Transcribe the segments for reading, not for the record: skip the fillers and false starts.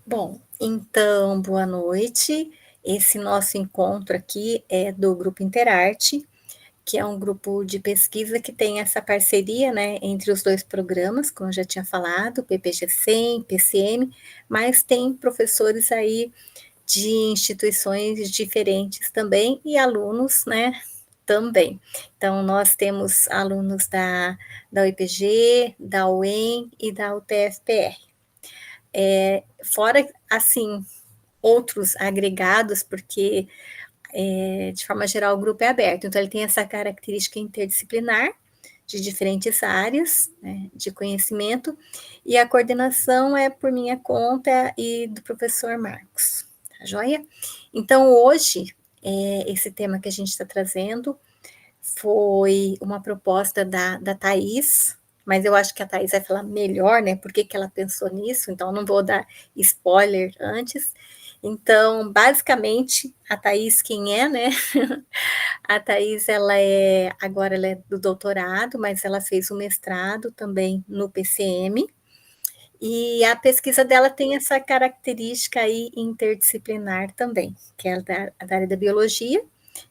Bom, então, boa noite. Esse nosso encontro aqui é do Grupo Interarte, que é um grupo de pesquisa que tem essa parceria, né, entre os 2 programas, como eu já tinha falado, PPG-100, PCM, mas tem professores aí de instituições diferentes também e alunos, né, também. Então nós temos alunos da UEPG, da UEM e da UTFPR. Fora, assim, outros agregados, porque, de forma geral, o grupo é aberto, então ele tem essa característica interdisciplinar, de diferentes áreas, né, de conhecimento, e a coordenação é por minha conta e do professor Marcos, tá joia? Então hoje, esse tema que a gente está trazendo foi uma proposta da Thaís, mas eu acho que a Thaís vai falar melhor, né, por que ela pensou nisso, então não vou dar spoiler antes. Então, basicamente, a Thaís quem é, né? A Thaís, agora ela é do doutorado, mas ela fez o mestrado também no PCM, e a pesquisa dela tem essa característica aí interdisciplinar também, que é da área da biologia,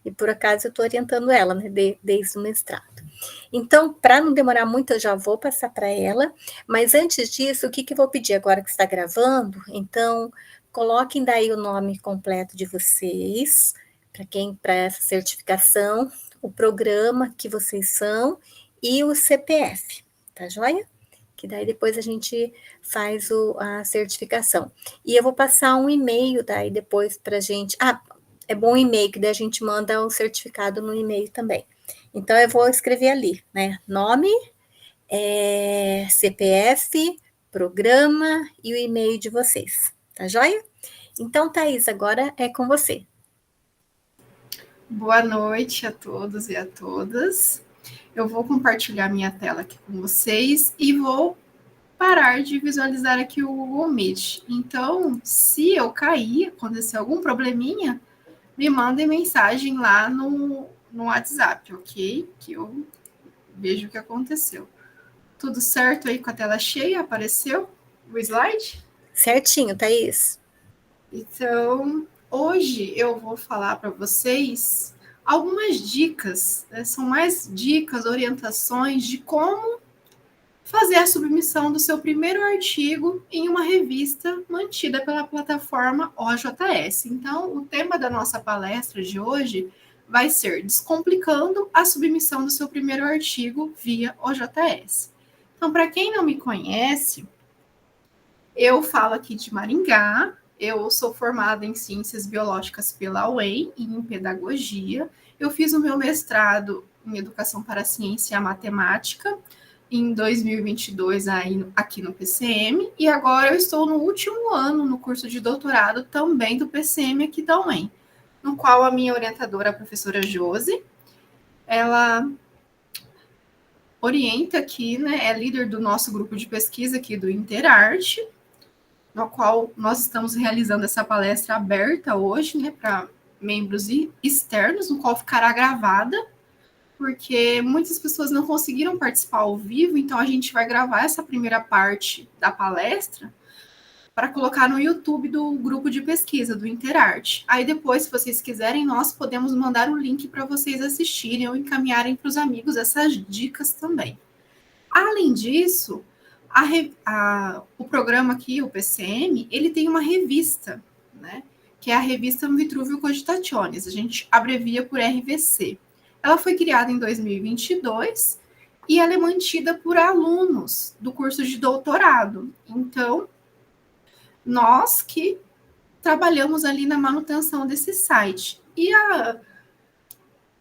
e por acaso eu estou orientando ela, né, desde o mestrado. Então, para não demorar muito, eu já vou passar para ela, mas antes disso, o que eu vou pedir agora que está gravando? Então, coloquem daí o nome completo de vocês, para essa certificação, o programa que vocês são e o CPF, tá joia? Que daí depois a gente faz a certificação. E eu vou passar um e-mail daí depois para a gente. Ah, é bom e-mail, que daí a gente manda o certificado no e-mail também. Então, eu vou escrever ali, né? Nome, CPF, programa e o e-mail de vocês, tá joia? Então, Thaís, agora é com você. Boa noite a todos e a todas. Eu vou compartilhar minha tela aqui com vocês e vou parar de visualizar aqui o Meet. Então, se eu cair, acontecer algum probleminha, me mandem mensagem lá no WhatsApp, ok? Que eu vejo o que aconteceu. Tudo certo aí com a tela cheia? Apareceu o slide? Certinho, Thaís. Então, hoje eu vou falar para vocês algumas dicas, né? São mais dicas, orientações de como fazer a submissão do seu primeiro artigo em uma revista mantida pela plataforma OJS. Então, o tema da nossa palestra de hoje vai ser Descomplicando a submissão do seu primeiro artigo via OJS. Então, para quem não me conhece, eu falo aqui de Maringá, eu sou formada em Ciências Biológicas pela UEM e em Pedagogia. Eu fiz o meu mestrado em Educação para a Ciência e a Matemática em 2022 aqui no PCM, e agora eu estou no último ano no curso de doutorado também do PCM aqui da UEM, no qual a minha orientadora, a professora Josi, ela orienta aqui, né, é líder do nosso grupo de pesquisa aqui do Interarte, no qual nós estamos realizando essa palestra aberta hoje, né, para membros externos, no qual ficará gravada, porque muitas pessoas não conseguiram participar ao vivo, então a gente vai gravar essa primeira parte da palestra para colocar no YouTube do grupo de pesquisa do Interarte. Aí depois, se vocês quiserem, nós podemos mandar o link para vocês assistirem ou encaminharem para os amigos essas dicas também. Além disso, o programa aqui, o PCM, ele tem uma revista, né, que é a revista Vitruvio Cogitationes, a gente abrevia por RVC. Ela foi criada em 2022 e ela é mantida por alunos do curso de doutorado. Então, nós que trabalhamos ali na manutenção desse site.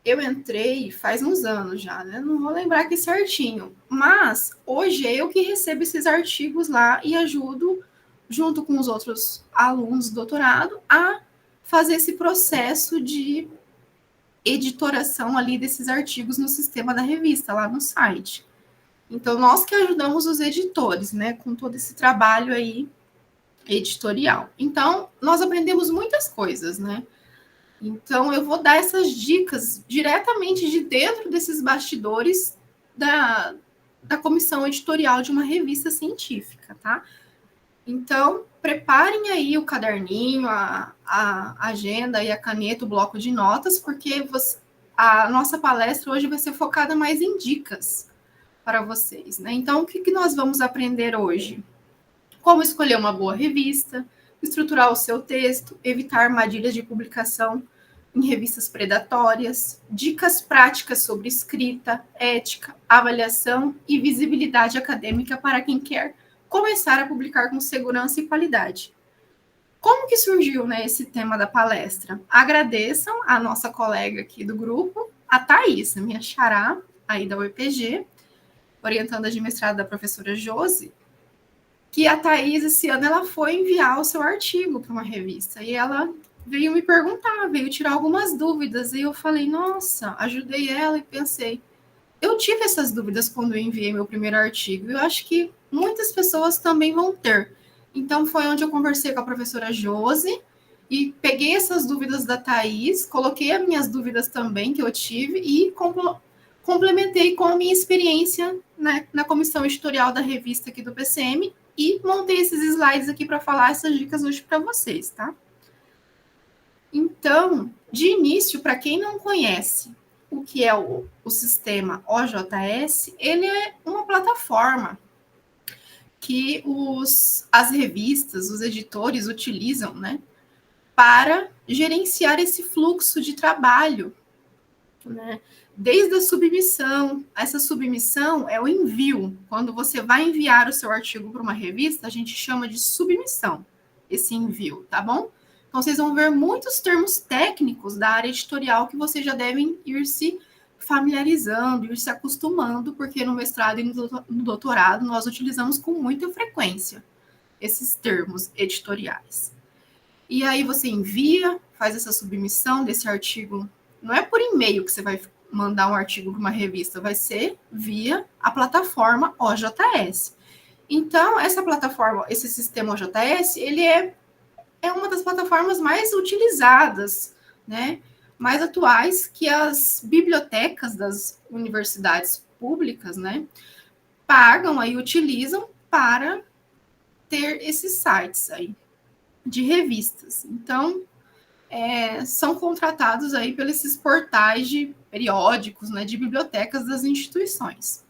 Eu entrei faz uns anos já, né? Não vou lembrar aqui certinho. Mas hoje é eu que recebo esses artigos lá e ajudo, junto com os outros alunos do doutorado, a fazer esse processo de editoração ali desses artigos no sistema da revista, lá no site. Então, nós que ajudamos os editores, né? Com todo esse trabalho aí editorial. Então, nós aprendemos muitas coisas, né? Então, eu vou dar essas dicas diretamente de dentro desses bastidores da comissão editorial de uma revista científica, tá? Então, preparem aí o caderninho, a agenda e a caneta, o bloco de notas, porque a nossa palestra hoje vai ser focada mais em dicas para vocês, né? Então, o que nós vamos aprender hoje? Como escolher uma boa revista, estruturar o seu texto, evitar armadilhas de publicação em revistas predatórias, dicas práticas sobre escrita, ética, avaliação e visibilidade acadêmica para quem quer começar a publicar com segurança e qualidade. Como que surgiu, né, esse tema da palestra? Agradeçam a nossa colega aqui do grupo, a Thaís, minha xará, aí da UEPG, orientanda de mestrado da professora Josi, que a Thaís, esse ano, ela foi enviar o seu artigo para uma revista. E ela veio me perguntar, veio tirar algumas dúvidas. E eu falei, nossa, ajudei ela e pensei, eu tive essas dúvidas quando eu enviei meu primeiro artigo. Eu acho que muitas pessoas também vão ter. Então, foi onde eu conversei com a professora Josi e peguei essas dúvidas da Thaís, coloquei as minhas dúvidas também que eu tive e complementei com a minha experiência, né, na comissão editorial da revista aqui do PCM e montei esses slides aqui para falar essas dicas hoje para vocês, tá? Então, de início, para quem não conhece o que é o sistema OJS, ele é uma plataforma que as revistas, os editores utilizam, né, para gerenciar esse fluxo de trabalho, né? Desde a submissão, essa submissão é o envio. Quando você vai enviar o seu artigo para uma revista, a gente chama de submissão, esse envio, tá bom? Então, vocês vão ver muitos termos técnicos da área editorial que vocês já devem ir se familiarizando, ir se acostumando, porque no mestrado e no doutorado nós utilizamos com muita frequência esses termos editoriais. E aí você envia, faz essa submissão desse artigo. Não é por e-mail que você vai mandar um artigo para uma revista, vai ser via a plataforma OJS. Então, essa plataforma, esse sistema OJS, ele é uma das plataformas mais utilizadas, né, mais atuais que as bibliotecas das universidades públicas, né, pagam aí, utilizam para ter esses sites aí de revistas. Então, são contratados aí pelos esses portais de periódicos, né, de bibliotecas das instituições,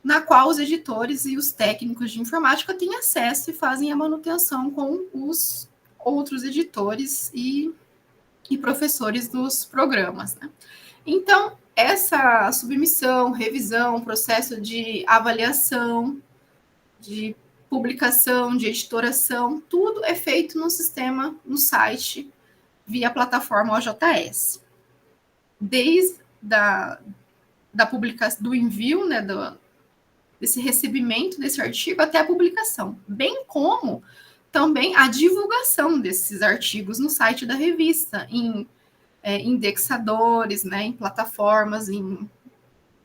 na qual os editores e os técnicos de informática têm acesso e fazem a manutenção com os outros editores e professores dos programas, né? Então, essa submissão, revisão, processo de avaliação, de publicação, de editoração, tudo é feito no sistema, no site, via plataforma OJS. Desde da publicação, do envio, né, desse recebimento desse artigo até a publicação, bem como também a divulgação desses artigos no site da revista, em indexadores, né, em plataformas, em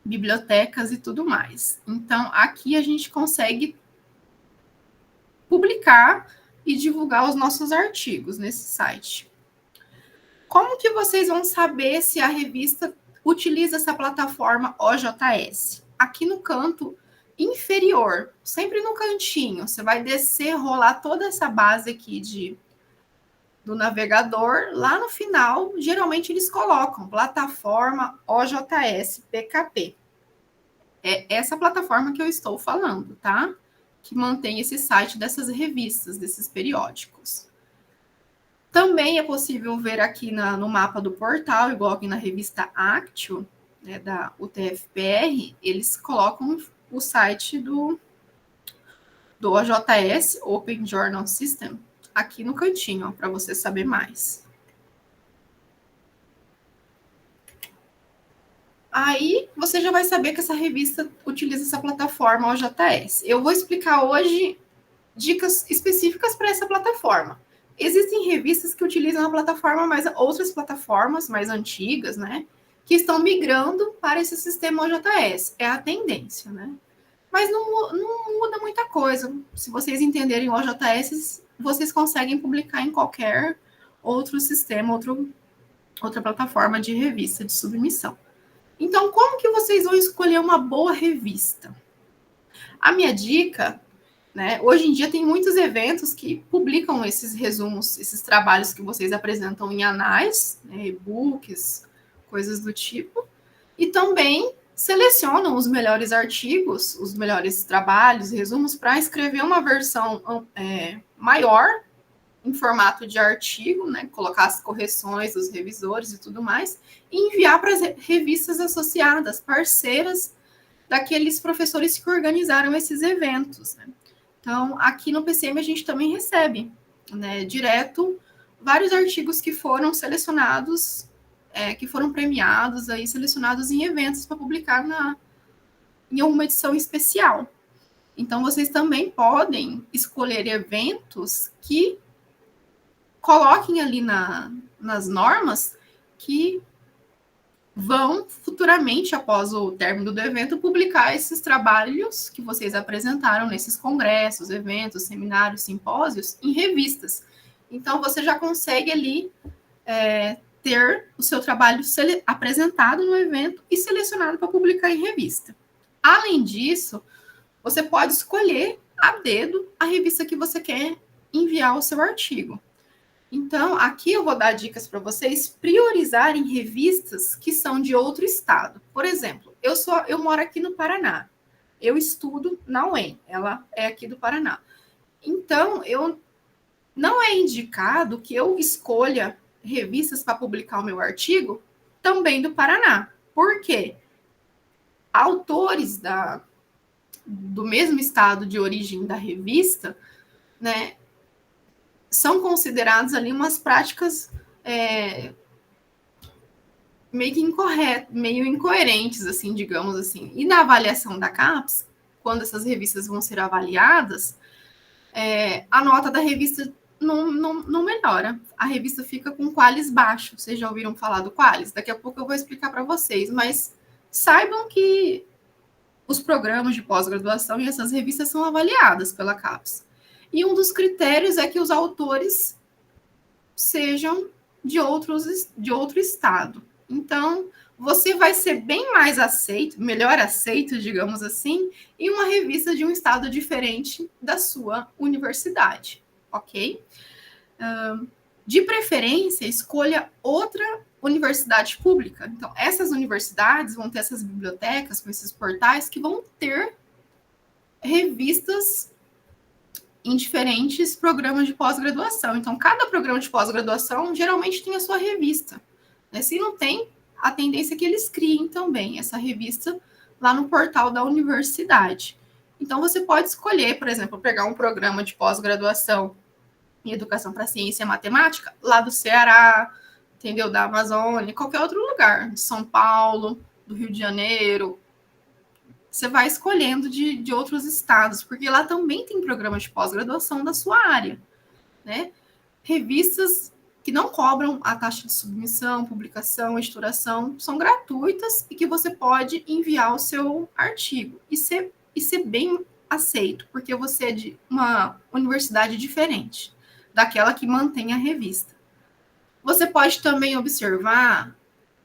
bibliotecas e tudo mais. Então, aqui a gente consegue publicar e divulgar os nossos artigos nesse site. Como que vocês vão saber se a revista utiliza essa plataforma OJS? Aqui no canto inferior, sempre no cantinho, você vai descer, rolar toda essa base aqui do navegador, lá no final, geralmente eles colocam plataforma OJS PKP. É essa plataforma que eu estou falando, tá? Que mantém esse site dessas revistas, desses periódicos. Também é possível ver aqui no mapa do portal, igual aqui na revista Actio, né, da UTFPR, eles colocam o site do OJS, Open Journal System, aqui no cantinho, para você saber mais. Aí você já vai saber que essa revista utiliza essa plataforma OJS. Eu vou explicar hoje dicas específicas para essa plataforma. Existem revistas que utilizam a plataforma, mas outras plataformas mais antigas, né, que estão migrando para esse sistema OJS. É a tendência, né? Mas não muda muita coisa. Se vocês entenderem o OJS, vocês conseguem publicar em qualquer outro sistema, outra plataforma de revista de submissão. Então, como que vocês vão escolher uma boa revista? A minha dica né? Hoje em dia tem muitos eventos que publicam esses resumos, esses trabalhos que vocês apresentam em anais, né, e-books, coisas do tipo, e também selecionam os melhores artigos, os melhores trabalhos, resumos, para escrever uma versão maior, em formato de artigo, né, colocar as correções dos revisores e tudo mais, e enviar para as revistas associadas, parceiras daqueles professores que organizaram esses eventos, né? Então, aqui no PCM a gente também recebe, né, direto, vários artigos que foram selecionados, que foram premiados, aí, selecionados em eventos para publicar em uma edição especial. Então, vocês também podem escolher eventos que coloquem ali nas normas que vão futuramente, após o término do evento, publicar esses trabalhos que vocês apresentaram nesses congressos, eventos, seminários, simpósios, em revistas. Então, você já consegue ali ter o seu trabalho apresentado no evento e selecionado para publicar em revista. Além disso, você pode escolher a dedo a revista que você quer enviar o seu artigo. Então, aqui eu vou dar dicas para vocês priorizarem revistas que são de outro estado. Por exemplo, eu moro aqui no Paraná. Eu estudo na UEM, ela é aqui do Paraná. Então, não é indicado que eu escolha revistas para publicar o meu artigo também do Paraná. Por quê? Autores do mesmo estado de origem da revista, né, são considerados ali umas práticas meio incoerentes, assim, digamos assim. E na avaliação da CAPES, quando essas revistas vão ser avaliadas, a nota da revista não melhora. A revista fica com qualis baixo. Vocês já ouviram falar do qualis? Daqui a pouco eu vou explicar para vocês, mas saibam que os programas de pós-graduação e essas revistas são avaliadas pela CAPES. E um dos critérios é que os autores sejam de outro estado. Então, você vai ser bem mais aceito, melhor aceito, digamos assim, em uma revista de um estado diferente da sua universidade, ok? De preferência, escolha outra universidade pública. Então, essas universidades vão ter essas bibliotecas com esses portais que vão ter revistas em diferentes programas de pós-graduação. Então, cada programa de pós-graduação geralmente tem a sua revista. Né? Se não tem, a tendência é que eles criem também essa revista lá no portal da universidade. Então, você pode escolher, por exemplo, pegar um programa de pós-graduação em Educação para Ciência e Matemática, lá do Ceará, entendeu? Da Amazônia, qualquer outro lugar, de São Paulo, do Rio de Janeiro. Você vai escolhendo de outros estados, porque lá também tem programas de pós-graduação da sua área, né? Revistas que não cobram a taxa de submissão, publicação, editoração, são gratuitas e que você pode enviar o seu artigo e ser bem aceito, porque você é de uma universidade diferente daquela que mantém a revista. Você pode também observar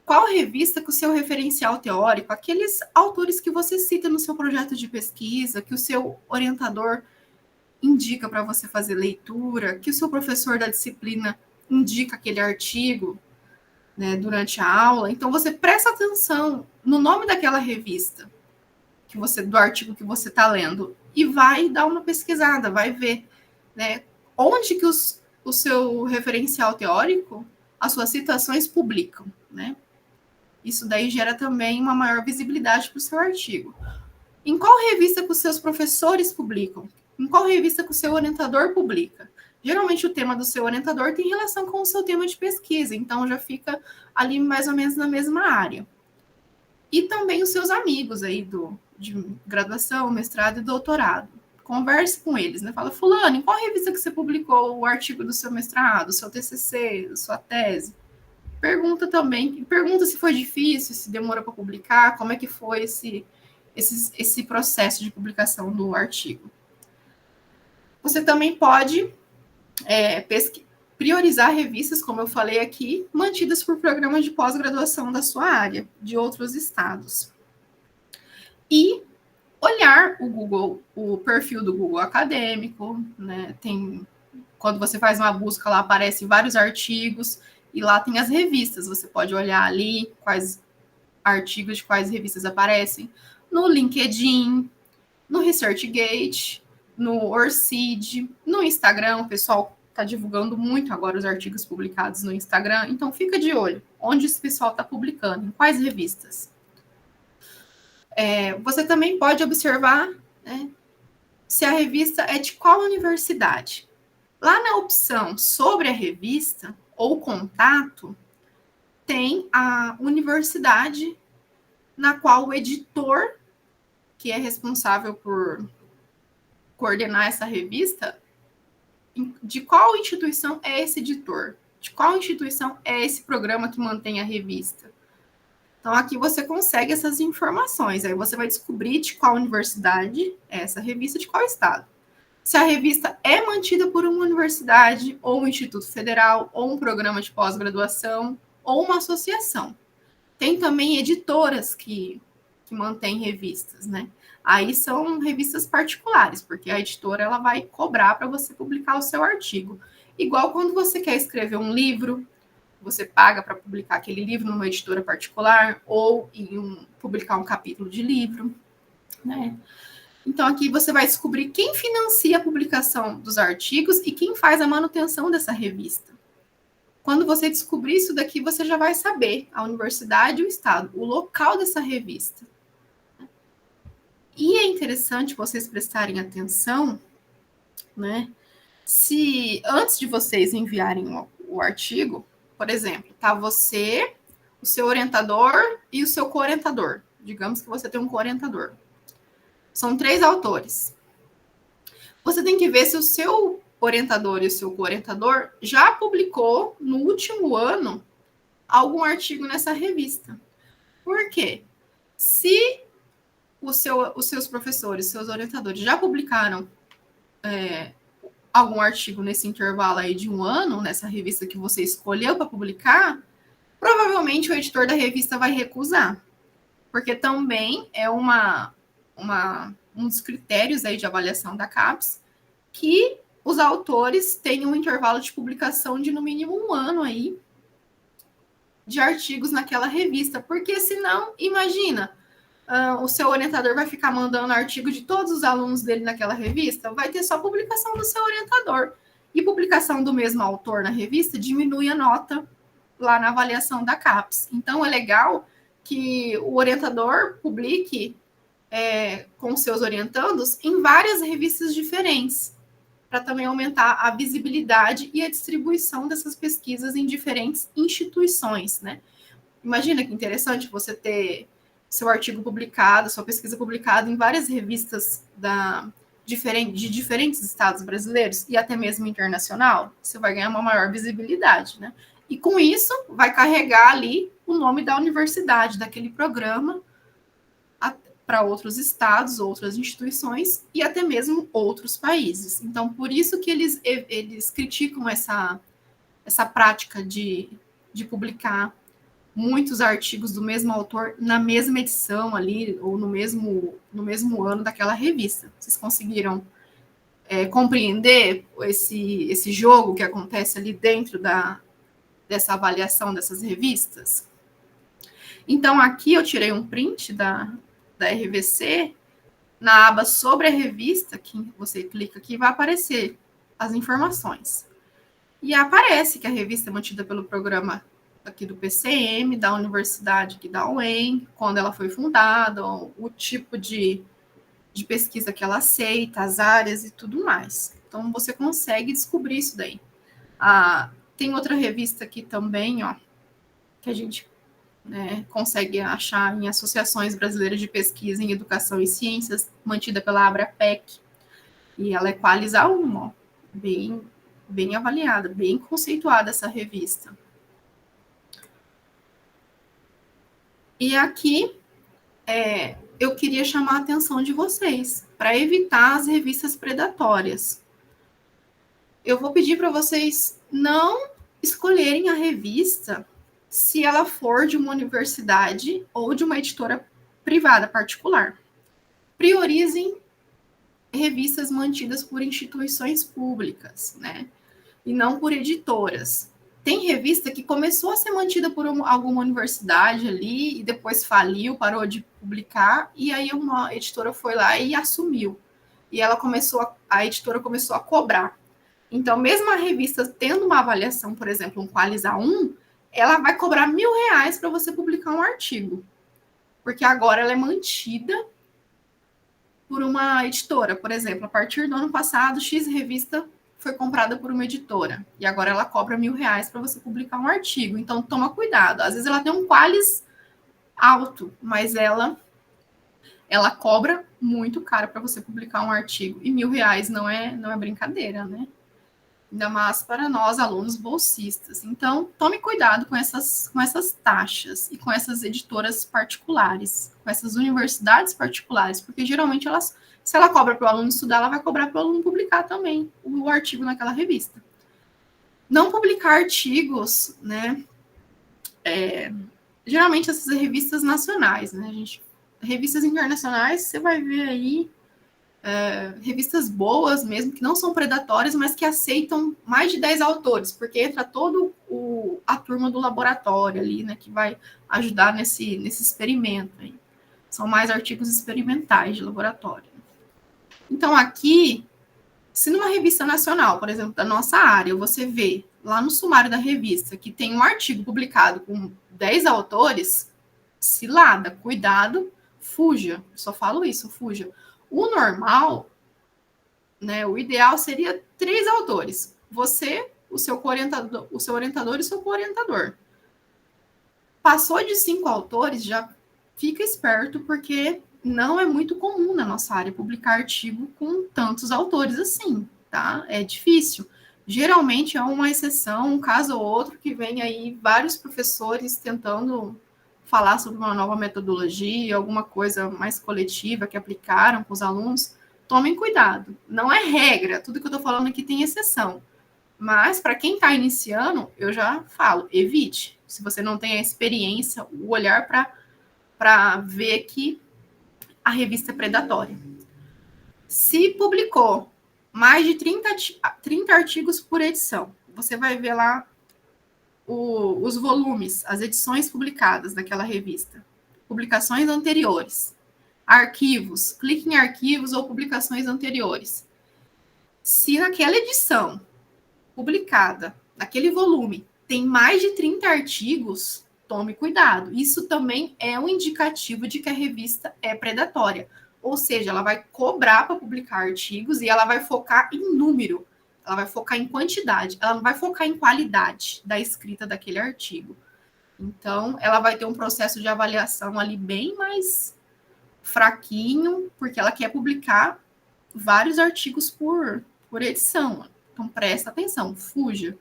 qual revista que o seu referencial teórico, aqueles autores que você cita no seu projeto de pesquisa, que o seu orientador indica para você fazer leitura, que o seu professor da disciplina indica aquele artigo, né, durante a aula. Então, você presta atenção no nome daquela revista, do artigo que você está lendo, e vai dar uma pesquisada, vai ver, né, onde que o seu referencial teórico, as suas citações publicam, né? Isso daí gera também uma maior visibilidade para o seu artigo. Em qual revista que os seus professores publicam? Em qual revista que o seu orientador publica? Geralmente o tema do seu orientador tem relação com o seu tema de pesquisa, então já fica ali mais ou menos na mesma área. E também os seus amigos aí de graduação, mestrado e doutorado. Converse com eles, né? Fala, fulano, em qual revista que você publicou o artigo do seu mestrado, seu TCC, sua tese? Pergunta também, pergunta se foi difícil, se demorou para publicar, como é que foi esse processo de publicação do artigo. Você também pode priorizar revistas, como eu falei aqui, mantidas por programas de pós-graduação da sua área, de outros estados. E olhar o Google, o perfil do Google Acadêmico, né? Quando você faz uma busca lá, aparecem vários artigos, e lá tem as revistas, você pode olhar ali quais artigos de quais revistas aparecem, no LinkedIn, no ResearchGate, no Orcid, no Instagram, o pessoal está divulgando muito agora os artigos publicados no Instagram, então fica de olho, onde esse pessoal está publicando, em quais revistas. Você também pode observar, né, se a revista é de qual universidade. Lá na opção sobre a revista ou contato, tem a universidade na qual o editor, que é responsável por coordenar essa revista, de qual instituição é esse editor, de qual instituição é esse programa que mantém a revista. Então, aqui você consegue essas informações. Aí você vai descobrir de qual universidade é essa revista, de qual estado. Se a revista é mantida por uma universidade, ou um instituto federal, ou um programa de pós-graduação, ou uma associação. Tem também editoras que mantêm revistas, né? Aí são revistas particulares, porque a editora ela vai cobrar para você publicar o seu artigo. Igual quando você quer escrever um livro, você paga para publicar aquele livro numa editora particular ou publicar um capítulo de livro, né? Então, aqui você vai descobrir quem financia a publicação dos artigos e quem faz a manutenção dessa revista. Quando você descobrir isso daqui, você já vai saber a universidade e o estado, o local dessa revista. E é interessante vocês prestarem atenção, né? Se antes de vocês enviarem o artigo, por exemplo, tá você, o seu orientador e o seu co-orientador. Digamos que você tem um co-orientador. São 3 autores. Você tem que ver se o seu orientador e o seu co-orientador já publicou no último ano algum artigo nessa revista. Por quê? Se os seus professores, seus orientadores já publicaram algum artigo nesse intervalo aí de um ano, nessa revista que você escolheu para publicar, provavelmente o editor da revista vai recusar. Porque também é um dos critérios aí de avaliação da CAPES que os autores tenham um intervalo de publicação de no mínimo um ano aí de artigos naquela revista. Porque senão, imagina, o seu orientador vai ficar mandando artigo de todos os alunos dele naquela revista, vai ter só publicação do seu orientador. E publicação do mesmo autor na revista diminui a nota lá na avaliação da CAPES. Então, é legal que o orientador publique com seus orientandos em várias revistas diferentes, para também aumentar a visibilidade e a distribuição dessas pesquisas em diferentes instituições, né? Imagina que interessante você ter seu artigo publicado, sua pesquisa publicada em várias revistas de diferentes estados brasileiros e até mesmo internacional. Você vai ganhar uma maior visibilidade, né? E com isso, vai carregar ali o nome da universidade, daquele programa, para outros estados, outras instituições e até mesmo outros países. Então, por isso que eles criticam essa prática de publicar muitos artigos do mesmo autor na mesma edição ali, ou no mesmo ano daquela revista. Vocês conseguiram compreender esse jogo que acontece ali dentro dessa avaliação dessas revistas? Então, aqui eu tirei um print da RVC, na aba sobre a revista, que você clica aqui, vai aparecer as informações. E aparece que a revista é mantida pelo programa aqui do PCM, da universidade aqui da UEM, quando ela foi fundada, o tipo de pesquisa que ela aceita, as áreas e tudo mais. Então, você consegue descobrir isso daí. Tem outra revista aqui também, ó, que a gente consegue achar em Associações Brasileiras de Pesquisa em Educação e Ciências, mantida pela ABRAPEC, e ela é Qualis A1, ó, bem avaliada, bem conceituada essa revista. E aqui eu queria chamar a atenção de vocês para evitar as revistas predatórias. Eu vou pedir para vocês não escolherem a revista se ela for de uma universidade ou de uma editora privada particular. priorizem revistas mantidas por instituições públicas, né? E não por editoras. Tem revista que começou a ser mantida por alguma universidade ali e depois faliu, parou de publicar, e aí uma editora foi lá e assumiu. E a editora começou a cobrar. Então, mesmo a revista tendo uma avaliação, por exemplo, um Qualis A1, ela vai cobrar R$1.000 para você publicar um artigo. Porque agora ela é mantida por uma editora. Por exemplo, a partir do ano passado, X revista foi comprada por uma editora. E agora ela cobra R$1.000 para você publicar um artigo. Então, toma cuidado. Às vezes ela tem um Qualis alto, mas ela cobra muito caro para você publicar um artigo. E R$1.000 não é brincadeira, né? Ainda mais para nós, alunos bolsistas. Então, tome cuidado com essas taxas e com essas editoras particulares, com essas universidades particulares, porque geralmente se ela cobra para o aluno estudar, ela vai cobrar para o aluno publicar também o artigo naquela revista. Não publicar artigos, né? Geralmente essas revistas nacionais, né, gente? Revistas internacionais, você vai ver aí revistas boas mesmo, que não são predatórias, mas que aceitam mais de 10 autores, porque entra todo a turma do laboratório ali, né, que vai ajudar nesse experimento aí. São mais artigos experimentais de laboratório. Então, aqui, se numa revista nacional, por exemplo, da nossa área, você vê lá no sumário da revista que tem um artigo publicado com 10 autores, cilada, cuidado, fuja. Eu só falo isso, fuja. O normal, né, o ideal seria 3 autores. Você, o seu orientador e o seu co-orientador. Passou de 5 autores, já fica esperto, porque não é muito comum na nossa área publicar artigo com tantos autores assim, tá? É difícil. Geralmente é uma exceção, um caso ou outro, que vem aí vários professores tentando falar sobre uma nova metodologia, alguma coisa mais coletiva que aplicaram com os alunos. Tomem cuidado. Não é regra, tudo que eu estou falando aqui tem exceção. Mas, para quem está iniciando, eu já falo, evite. Se você não tem a experiência, o olhar para ver que a revista é predatória. Se publicou mais de 30 artigos por edição, você vai ver lá os volumes, as edições publicadas daquela revista, publicações anteriores, arquivos, clique em arquivos ou publicações anteriores. Se naquela edição publicada, naquele volume, tem mais de 30 artigos, tome cuidado. Isso também é um indicativo de que a revista é predatória. Ou seja, ela vai cobrar para publicar artigos e ela vai focar em número. Ela vai focar em quantidade, ela não vai focar em qualidade da escrita daquele artigo. Então, ela vai ter um processo de avaliação ali bem mais fraquinho, porque ela quer publicar vários artigos por edição. Então, presta atenção, fuja.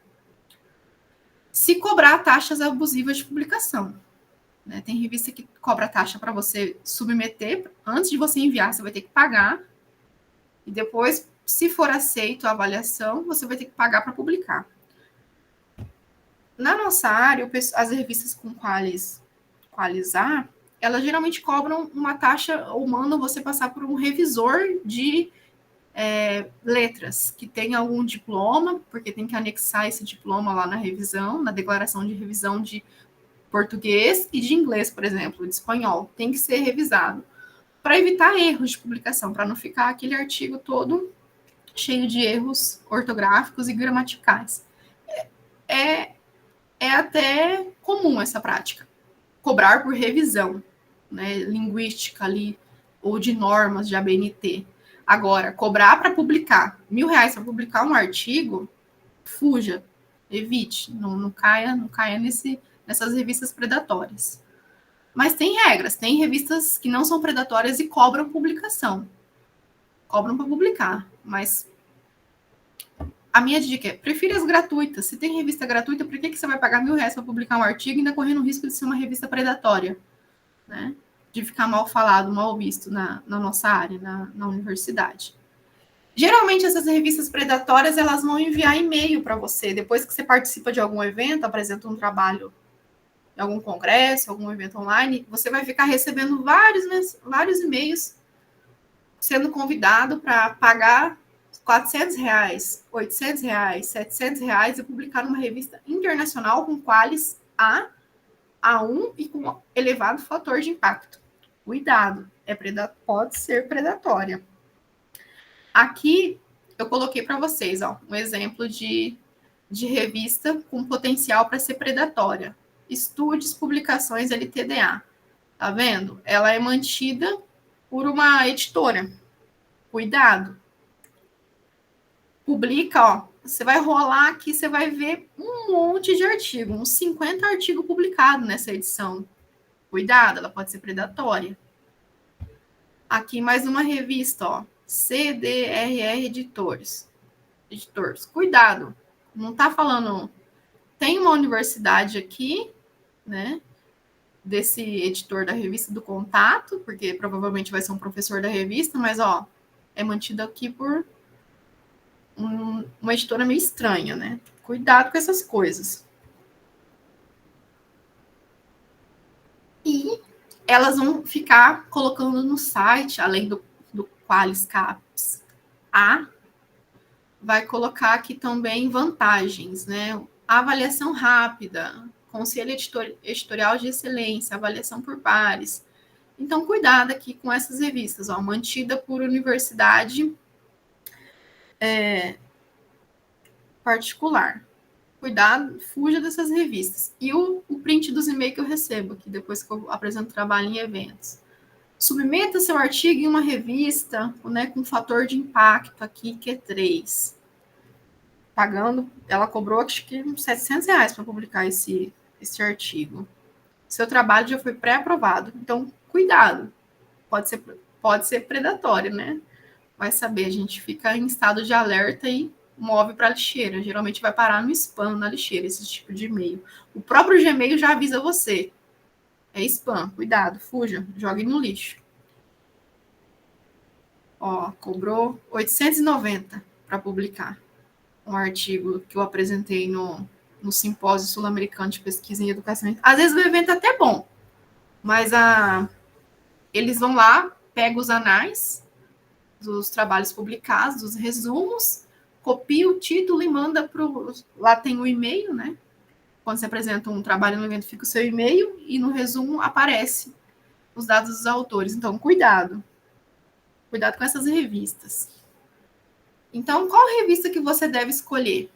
Se cobrar taxas abusivas de publicação. Né? Tem revista que cobra taxa para você submeter, antes de você enviar, você vai ter que pagar, e depois, se for aceito a avaliação, você vai ter que pagar para publicar. Na nossa área, as revistas com Qualis A, elas geralmente cobram uma taxa ou mandam você passar por um revisor de letras, que tem algum diploma, porque tem que anexar esse diploma lá na revisão, na declaração de revisão de português e de inglês, por exemplo, de espanhol. Tem que ser revisado para evitar erros de publicação, para não ficar aquele artigo todo cheio de erros ortográficos e gramaticais. É até comum essa prática, cobrar por revisão, né, linguística ali, ou de normas de ABNT. Agora, cobrar para publicar R$1.000 para publicar um artigo, fuja, evite, não caia nessas revistas predatórias. Mas tem regras, tem revistas que não são predatórias e cobram publicação. Cobram para publicar, mas a minha dica é, prefira as gratuitas. Se tem revista gratuita, por que você vai pagar R$1.000 para publicar um artigo e ainda correndo o risco de ser uma revista predatória, né? De ficar mal falado, mal visto na nossa área, na universidade. Geralmente, essas revistas predatórias, elas vão enviar e-mail para você. Depois que você participa de algum evento, apresenta um trabalho em algum congresso, algum evento online, você vai ficar recebendo vários e-mails sendo convidado para pagar R$ 400, R$ 800, R$ 700 e publicar numa revista internacional com qualis A1 e com elevado fator de impacto. Cuidado, pode ser predatória. Aqui eu coloquei para vocês um exemplo de revista com potencial para ser predatória. Estudes, publicações LTDA. Tá vendo? Ela é mantida por uma editora. Cuidado. Publica, você vai rolar aqui, você vai ver um monte de artigo, uns 50 artigos publicados nessa edição. Cuidado, ela pode ser predatória. Aqui mais uma revista, CDRR Editores. Cuidado, não tá falando... Tem uma universidade aqui, né, desse editor da revista do Contato, porque provavelmente vai ser um professor da revista, mas, é mantido aqui por uma editora meio estranha, né? Cuidado com essas coisas. E elas vão ficar colocando no site, além do Qualis CAPES A, vai colocar aqui também vantagens, né? Avaliação rápida, conselho editorial de excelência, avaliação por pares. Então, cuidado aqui com essas revistas, mantida por universidade particular. Cuidado, fuja dessas revistas. E o print dos e-mails que eu recebo aqui, depois que eu apresento trabalho em eventos. Submeta seu artigo em uma revista, né, com fator de impacto aqui, que é 3. Pagando, ela cobrou acho que uns R$700 para publicar esse artigo. Seu trabalho já foi pré-aprovado. Então, cuidado. Pode ser predatório, né? Vai saber, a gente fica em estado de alerta e move para a lixeira. Geralmente vai parar no spam, na lixeira, esse tipo de e-mail. O próprio Gmail já avisa você. É spam, cuidado, fuja, jogue no lixo. Cobrou 890 para publicar um artigo que eu apresentei no Simpósio Sul-Americano de Pesquisa em Educação. Às vezes o evento é até bom, mas eles vão lá, pegam os anais dos trabalhos publicados, dos resumos, copia o título e manda para o... Lá tem o e-mail, né? Quando você apresenta um trabalho no evento, fica o seu e-mail e no resumo aparece os dados dos autores. Então, cuidado. Cuidado com essas revistas. Então, qual revista que você deve escolher?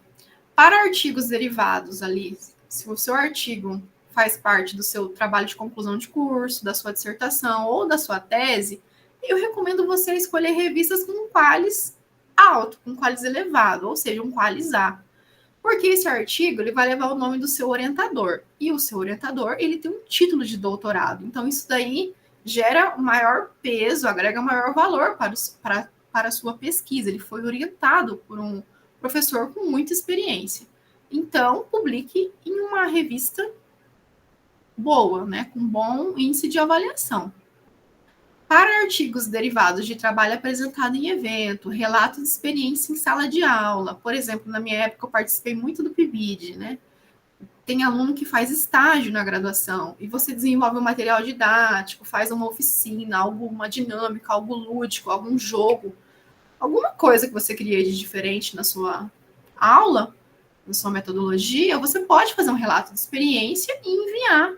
Para artigos derivados ali, se o seu artigo faz parte do seu trabalho de conclusão de curso, da sua dissertação ou da sua tese, eu recomendo você escolher revistas com qualis alto, com qualis elevado, ou seja, um qualis A. Porque esse artigo ele vai levar o nome do seu orientador. E o seu orientador ele tem um título de doutorado. Então, isso daí gera maior peso, agrega maior valor para a sua pesquisa. Ele foi orientado por um professor com muita experiência. Então, publique em uma revista boa, né, com bom índice de avaliação. Para artigos derivados de trabalho apresentado em evento, relato de experiência em sala de aula, por exemplo, na minha época eu participei muito do PIBID, né? Tem aluno que faz estágio na graduação e você desenvolve um material didático, faz uma oficina, alguma dinâmica, algo lúdico, algum jogo, alguma coisa que você cria de diferente na sua aula, na sua metodologia, você pode fazer um relato de experiência e enviar,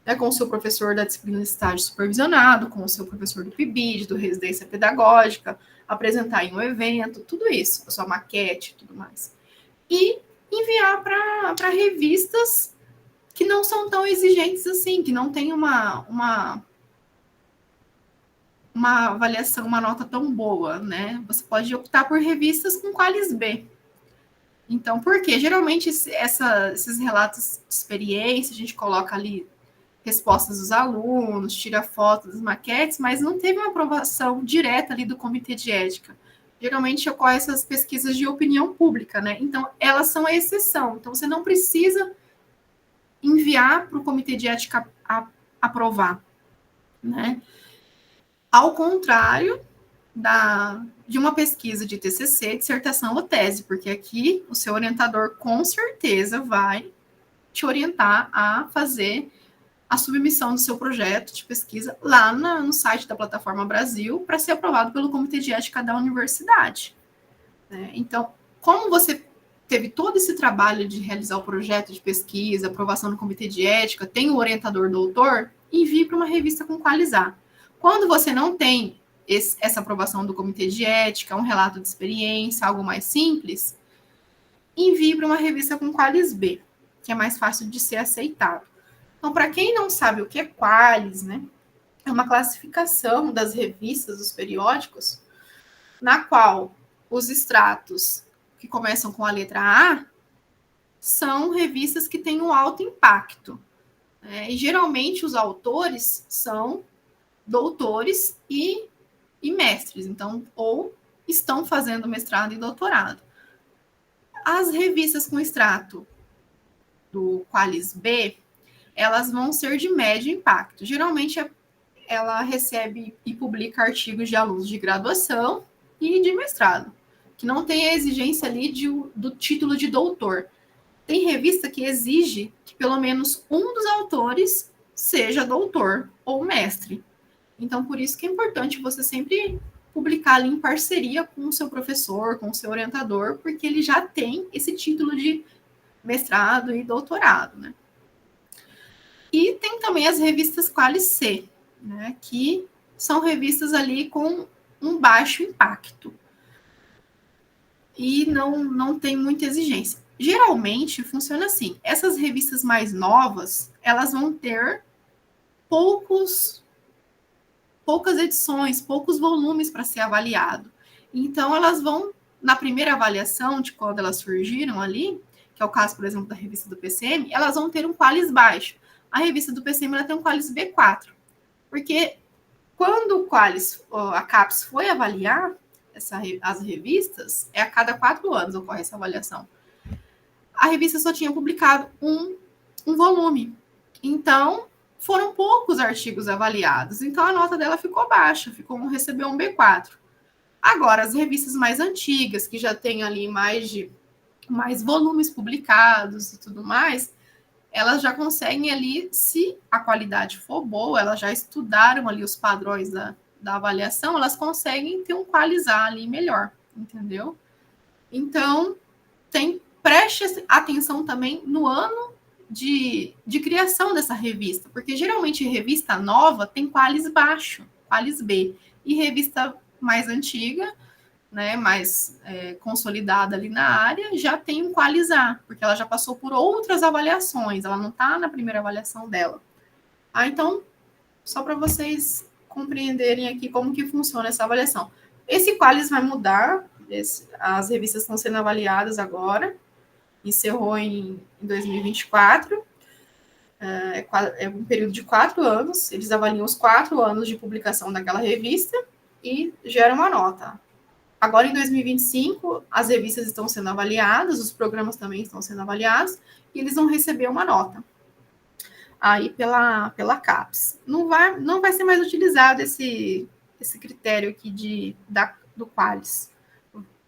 né, com o seu professor da disciplina de estágio supervisionado, com o seu professor do PIBID, do residência pedagógica, apresentar em um evento, tudo isso, a sua maquete, tudo mais. E enviar para revistas que não são tão exigentes assim, que não tem uma avaliação, uma nota tão boa, né? Você pode optar por revistas com qualis B. Então, por quê? Geralmente, esses relatos de experiência, a gente coloca ali respostas dos alunos, tira fotos das maquetes, mas não teve uma aprovação direta ali do comitê de ética. Geralmente ocorrem essas pesquisas de opinião pública, né? Então, elas são a exceção. Então, você não precisa enviar para o comitê de ética aprovar, né? Ao contrário de uma pesquisa de TCC, dissertação ou tese, porque aqui o seu orientador com certeza vai te orientar a fazer a submissão do seu projeto de pesquisa lá no site da Plataforma Brasil para ser aprovado pelo Comitê de Ética da universidade. Né? Então, como você teve todo esse trabalho de realizar o projeto de pesquisa, aprovação do Comitê de Ética, tem o orientador doutor, envie para uma revista com Qualizar. Quando você não tem essa aprovação do Comitê de Ética, um relato de experiência, algo mais simples, envie para uma revista com Qualis B, que é mais fácil de ser aceitado. Então, para quem não sabe o que é Qualis, né, é uma classificação das revistas, dos periódicos, na qual os extratos que começam com a letra A são revistas que têm um alto impacto. E geralmente os autores são doutores e mestres, então, ou estão fazendo mestrado e doutorado. As revistas com extrato do Qualis B, elas vão ser de médio impacto. Geralmente, ela recebe e publica artigos de alunos de graduação e de mestrado, que não tem a exigência ali do título de doutor. Tem revista que exige que pelo menos um dos autores seja doutor ou mestre. Então, por isso que é importante você sempre publicar ali em parceria com o seu professor, com o seu orientador, porque ele já tem esse título de mestrado e doutorado, né? E tem também as revistas Qualis C, né, que são revistas ali com um baixo impacto e não tem muita exigência. Geralmente funciona assim, essas revistas mais novas, elas vão ter poucas edições, poucos volumes para ser avaliado. Então, elas vão, na primeira avaliação, de quando elas surgiram ali, que é o caso, por exemplo, da revista do PCM, elas vão ter um Qualis baixo. A revista do PCM ela tem um Qualis B4, porque quando o Qualis, a CAPES foi avaliar as revistas, a cada 4 anos ocorre essa avaliação. A revista só tinha publicado um volume. Então, foram poucos artigos avaliados. Então, a nota dela ficou baixa, recebeu um B4. Agora, as revistas mais antigas, que já têm ali mais volumes publicados e tudo mais, elas já conseguem ali, se a qualidade for boa, elas já estudaram ali os padrões da avaliação, elas conseguem ter um qualizar ali melhor, entendeu? Então, preste atenção também no ano de criação dessa revista, porque geralmente revista nova tem Qualis baixo, Qualis B, e revista mais antiga, né, mais consolidada ali na área, já tem um Qualis A, porque ela já passou por outras avaliações, ela não está na primeira avaliação dela. Então, só para vocês compreenderem aqui como que funciona essa avaliação. Esse Qualis vai mudar, as revistas estão sendo avaliadas agora, encerrou em 2024, é um período de 4 anos, eles avaliam os 4 anos de publicação daquela revista e geram uma nota. Agora, em 2025, as revistas estão sendo avaliadas, os programas também estão sendo avaliados, e eles vão receber uma nota aí pela CAPES. Não vai ser mais utilizado esse critério aqui do Qualis.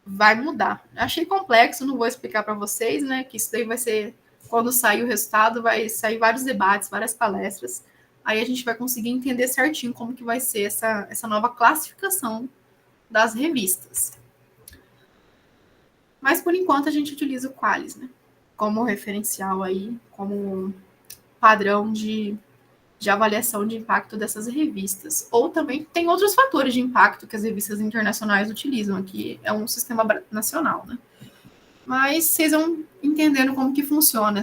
Vai mudar. Achei complexo, não vou explicar para vocês, né, que isso daí vai ser, quando sair o resultado, vai sair vários debates, várias palestras, aí a gente vai conseguir entender certinho como que vai ser essa nova classificação das revistas. Mas, por enquanto, a gente utiliza o Qualis, né, como referencial aí, como padrão de avaliação de impacto dessas revistas. Ou também tem outros fatores de impacto que as revistas internacionais utilizam aqui, é um sistema nacional, né. Mas vocês vão entendendo como que funciona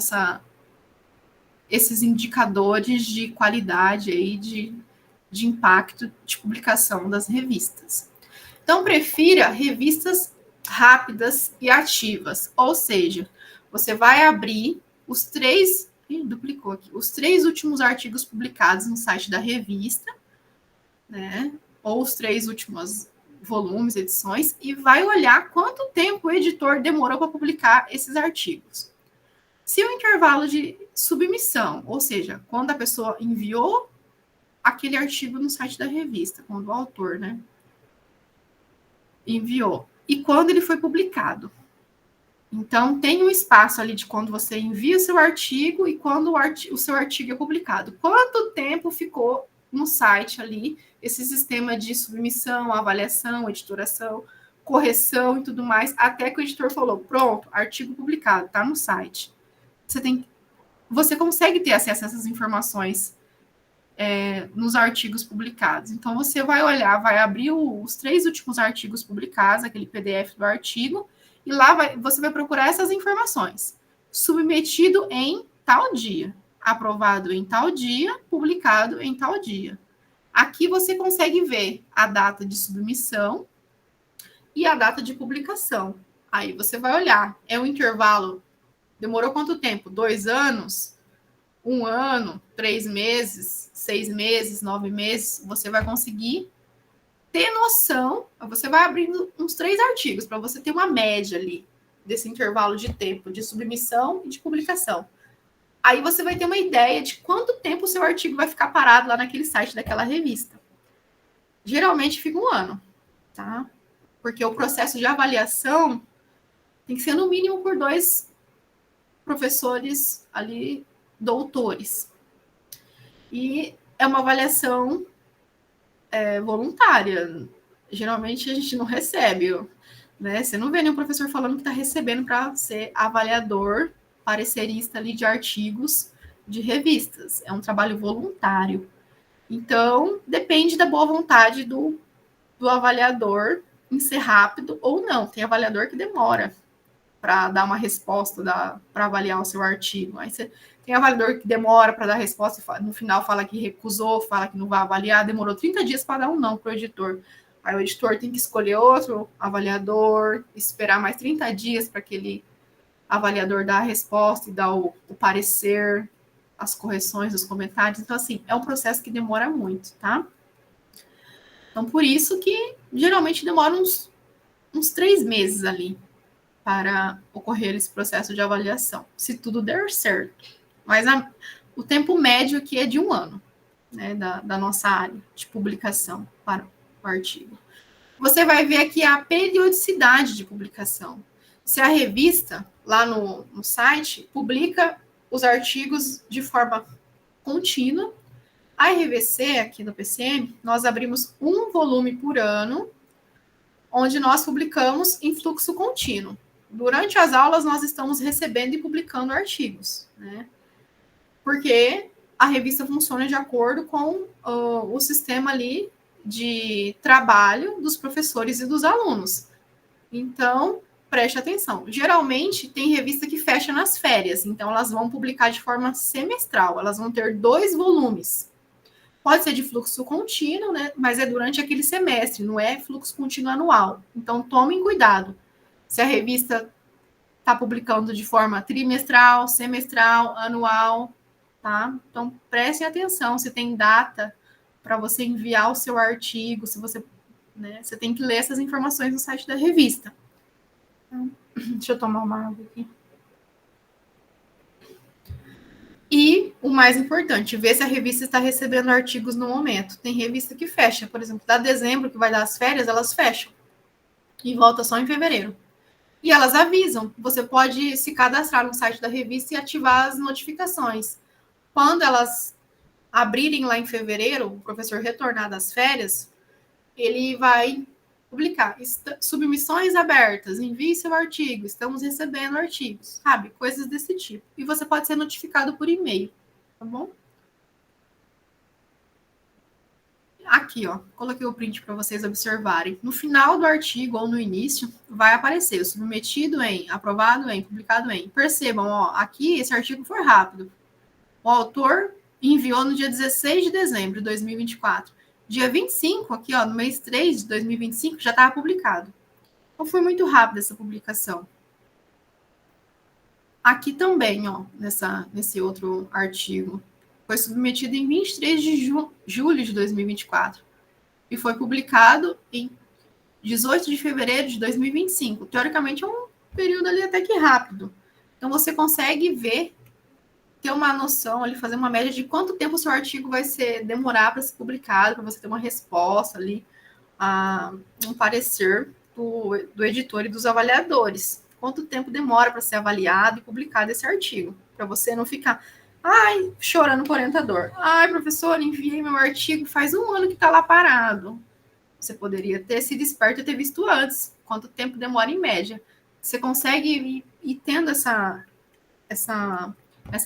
esses indicadores de qualidade aí, de impacto de publicação das revistas. Então, prefira revistas rápidas e ativas, ou seja, você vai abrir os 3 últimos artigos publicados no site da revista, né, ou os 3 últimos volumes, edições, e vai olhar quanto tempo o editor demorou para publicar esses artigos. Se o intervalo de submissão, ou seja, quando a pessoa enviou aquele artigo no site da revista, quando o autor, né, enviou, e quando ele foi publicado, Então, tem um espaço ali de quando você envia o seu artigo e quando o seu artigo é publicado. Quanto tempo ficou no site ali esse sistema de submissão, avaliação, editoração, correção e tudo mais, até que o editor falou, pronto, artigo publicado, está no site. Você consegue ter acesso a essas informações nos artigos publicados. Então, você vai olhar, vai abrir os 3 últimos artigos publicados, aquele PDF do artigo, e lá você vai procurar essas informações. Submetido em tal dia, aprovado em tal dia, publicado em tal dia. Aqui você consegue ver a data de submissão e a data de publicação. Aí você vai olhar, é um intervalo, demorou quanto tempo? 2 anos? 1 ano? 3 meses? 6 meses? 9 meses? Você vai conseguir ter noção, você vai abrindo uns 3 artigos para você ter uma média ali desse intervalo de tempo de submissão e de publicação. Aí você vai ter uma ideia de quanto tempo o seu artigo vai ficar parado lá naquele site daquela revista. Geralmente fica 1 ano, tá? Porque o processo de avaliação tem que ser no mínimo por 2 professores ali, doutores. E é uma avaliação voluntária. Geralmente a gente não recebe, né? Você não vê nenhum professor falando que está recebendo para ser avaliador, parecerista ali de artigos de revistas. É um trabalho voluntário. Então, depende da boa vontade do avaliador em ser rápido ou não. Tem avaliador que demora para dar uma resposta, para avaliar o seu artigo. Aí você tem avaliador que demora para dar resposta e no final fala que recusou, fala que não vai avaliar, demorou 30 dias para dar um não para o editor. Aí o editor tem que escolher outro avaliador, esperar mais 30 dias para aquele avaliador dar a resposta e dar o parecer, as correções, os comentários. Então, assim, é um processo que demora muito, tá? Então, por isso que geralmente demora uns 3 meses ali para ocorrer esse processo de avaliação, se tudo der certo. Mas o tempo médio aqui é de 1 ano, né, da nossa área de publicação para o artigo. Você vai ver aqui a periodicidade de publicação. Se a revista, lá no site, publica os artigos de forma contínua, a RVC, aqui no PCM, nós abrimos 1 volume por ano, onde nós publicamos em fluxo contínuo. Durante as aulas, nós estamos recebendo e publicando artigos, né? Porque a revista funciona de acordo com o sistema ali de trabalho dos professores e dos alunos. Então, preste atenção. Geralmente, tem revista que fecha nas férias, então elas vão publicar de forma semestral, elas vão ter 2 volumes. Pode ser de fluxo contínuo, né? Mas é durante aquele semestre, não é fluxo contínuo anual. Então, tomem cuidado. Se a revista está publicando de forma trimestral, semestral, anual, tá? Então, prestem atenção se tem data para você enviar o seu artigo, se você, né, você tem que ler essas informações no site da revista. Então, deixa eu tomar uma água aqui. E o mais importante, ver se a revista está recebendo artigos no momento. Tem revista que fecha, por exemplo, da dezembro, que vai dar as férias, elas fecham. E volta só em fevereiro. E elas avisam. Você pode se cadastrar no site da revista e ativar as notificações. Quando elas abrirem lá em fevereiro, o professor retornar das férias, ele vai publicar submissões abertas, envie seu artigo, estamos recebendo artigos, sabe? Coisas desse tipo. E você pode ser notificado por e-mail, tá bom? Aqui, ó, coloquei o print para vocês observarem. No final do artigo ou no início, vai aparecer o submetido em, aprovado em, publicado em. Percebam, ó, aqui esse artigo foi rápido. O autor enviou no dia 16 de dezembro de 2024. Dia 25, aqui, ó, no mês 3 de 2025, já estava publicado. Então, foi muito rápido essa publicação. Aqui também, ó, nesse outro artigo, foi submetido em 23 de julho de 2024 e foi publicado em 18 de fevereiro de 2025. Teoricamente, é um período ali até que rápido. Então, você consegue ver, ter uma noção ali, fazer uma média de quanto tempo o seu artigo vai demorar para ser publicado, para você ter uma resposta ali, um parecer do editor e dos avaliadores. quanto tempo demora para ser avaliado e publicado esse artigo, para você não ficar, chorando por orientador. Professor, enviei meu artigo, faz 1 ano que está lá parado. Você poderia ter sido esperto e ter visto antes quanto tempo demora em média. Você consegue ir tendo essa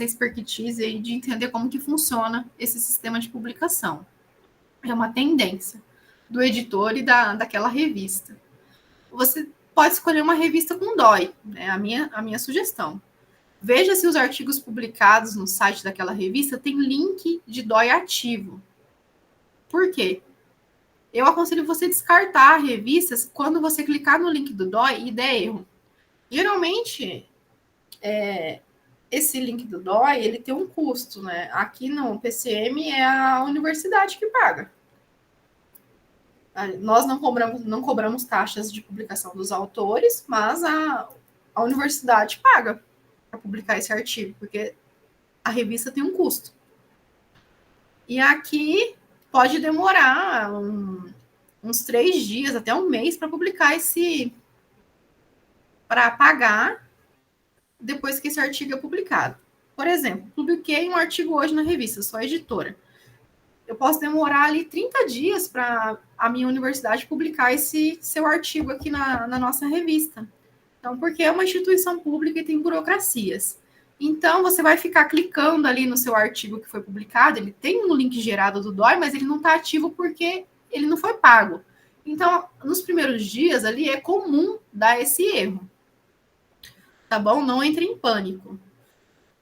expertise aí de entender como que funciona esse sistema de publicação. É uma tendência do editor e daquela revista. Você pode escolher uma revista com DOI, né? A minha sugestão. Veja se os artigos publicados no site daquela revista tem link de DOI ativo. Por quê? Eu aconselho você descartar revistas quando você clicar no link do DOI e der erro. Geralmente, esse link do DOI, ele tem um custo, né? Aqui no PCM é a universidade que paga. Nós não cobramos taxas de publicação dos autores, mas a universidade paga para publicar esse artigo, porque a revista tem um custo. E aqui pode demorar uns 3 dias, até 1 mês, para publicar para pagar depois que esse artigo é publicado. Por exemplo, publiquei um artigo hoje na revista, sou editora. Eu posso demorar ali 30 dias para a minha universidade publicar esse seu artigo aqui na nossa revista. Então, porque é uma instituição pública e tem burocracias. Então, você vai ficar clicando ali no seu artigo que foi publicado, ele tem um link gerado do DOI, mas ele não está ativo porque ele não foi pago. Então, nos primeiros dias ali, é comum dar esse erro. Tá bom? Não entre em pânico.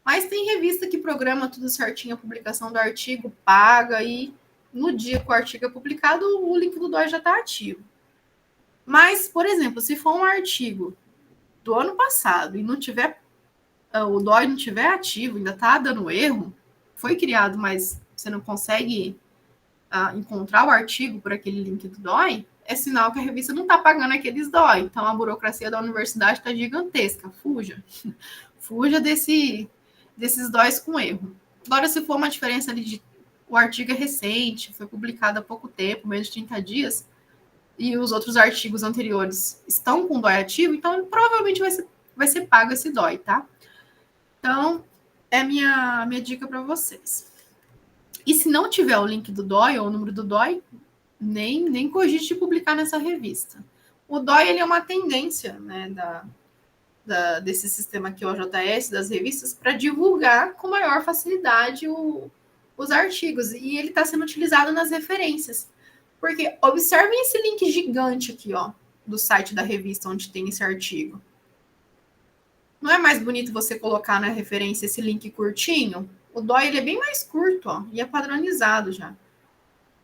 Mas tem revista que programa tudo certinho, a publicação do artigo, paga, e no dia que o artigo é publicado, o link do DOI já está ativo. Mas, por exemplo, se for um artigo do ano passado e não tiver, o DOI não tiver ativo, ainda está dando erro, foi criado, mas você não consegue encontrar o artigo por aquele link do DOI, é sinal que a revista não está pagando aqueles DOI. Então, a burocracia da universidade está gigantesca. Fuja desses DOIs com erro. Agora, se for uma diferença ali de o artigo é recente, foi publicado há pouco tempo, menos de 30 dias, e os outros artigos anteriores estão com DOI ativo, então provavelmente vai ser pago esse DOI, tá? Então, é minha dica para vocês. E se não tiver o link do DOI ou o número do DOI, nem cogite de publicar nessa revista. O DOI, ele é uma tendência, né, desse sistema aqui, o OJS, das revistas, para divulgar com maior facilidade os artigos. E ele está sendo utilizado nas referências. Porque observem esse link gigante aqui, ó, do site da revista onde tem esse artigo. Não é mais bonito você colocar na referência esse link curtinho? O DOI, ele é bem mais curto, ó, e é padronizado já.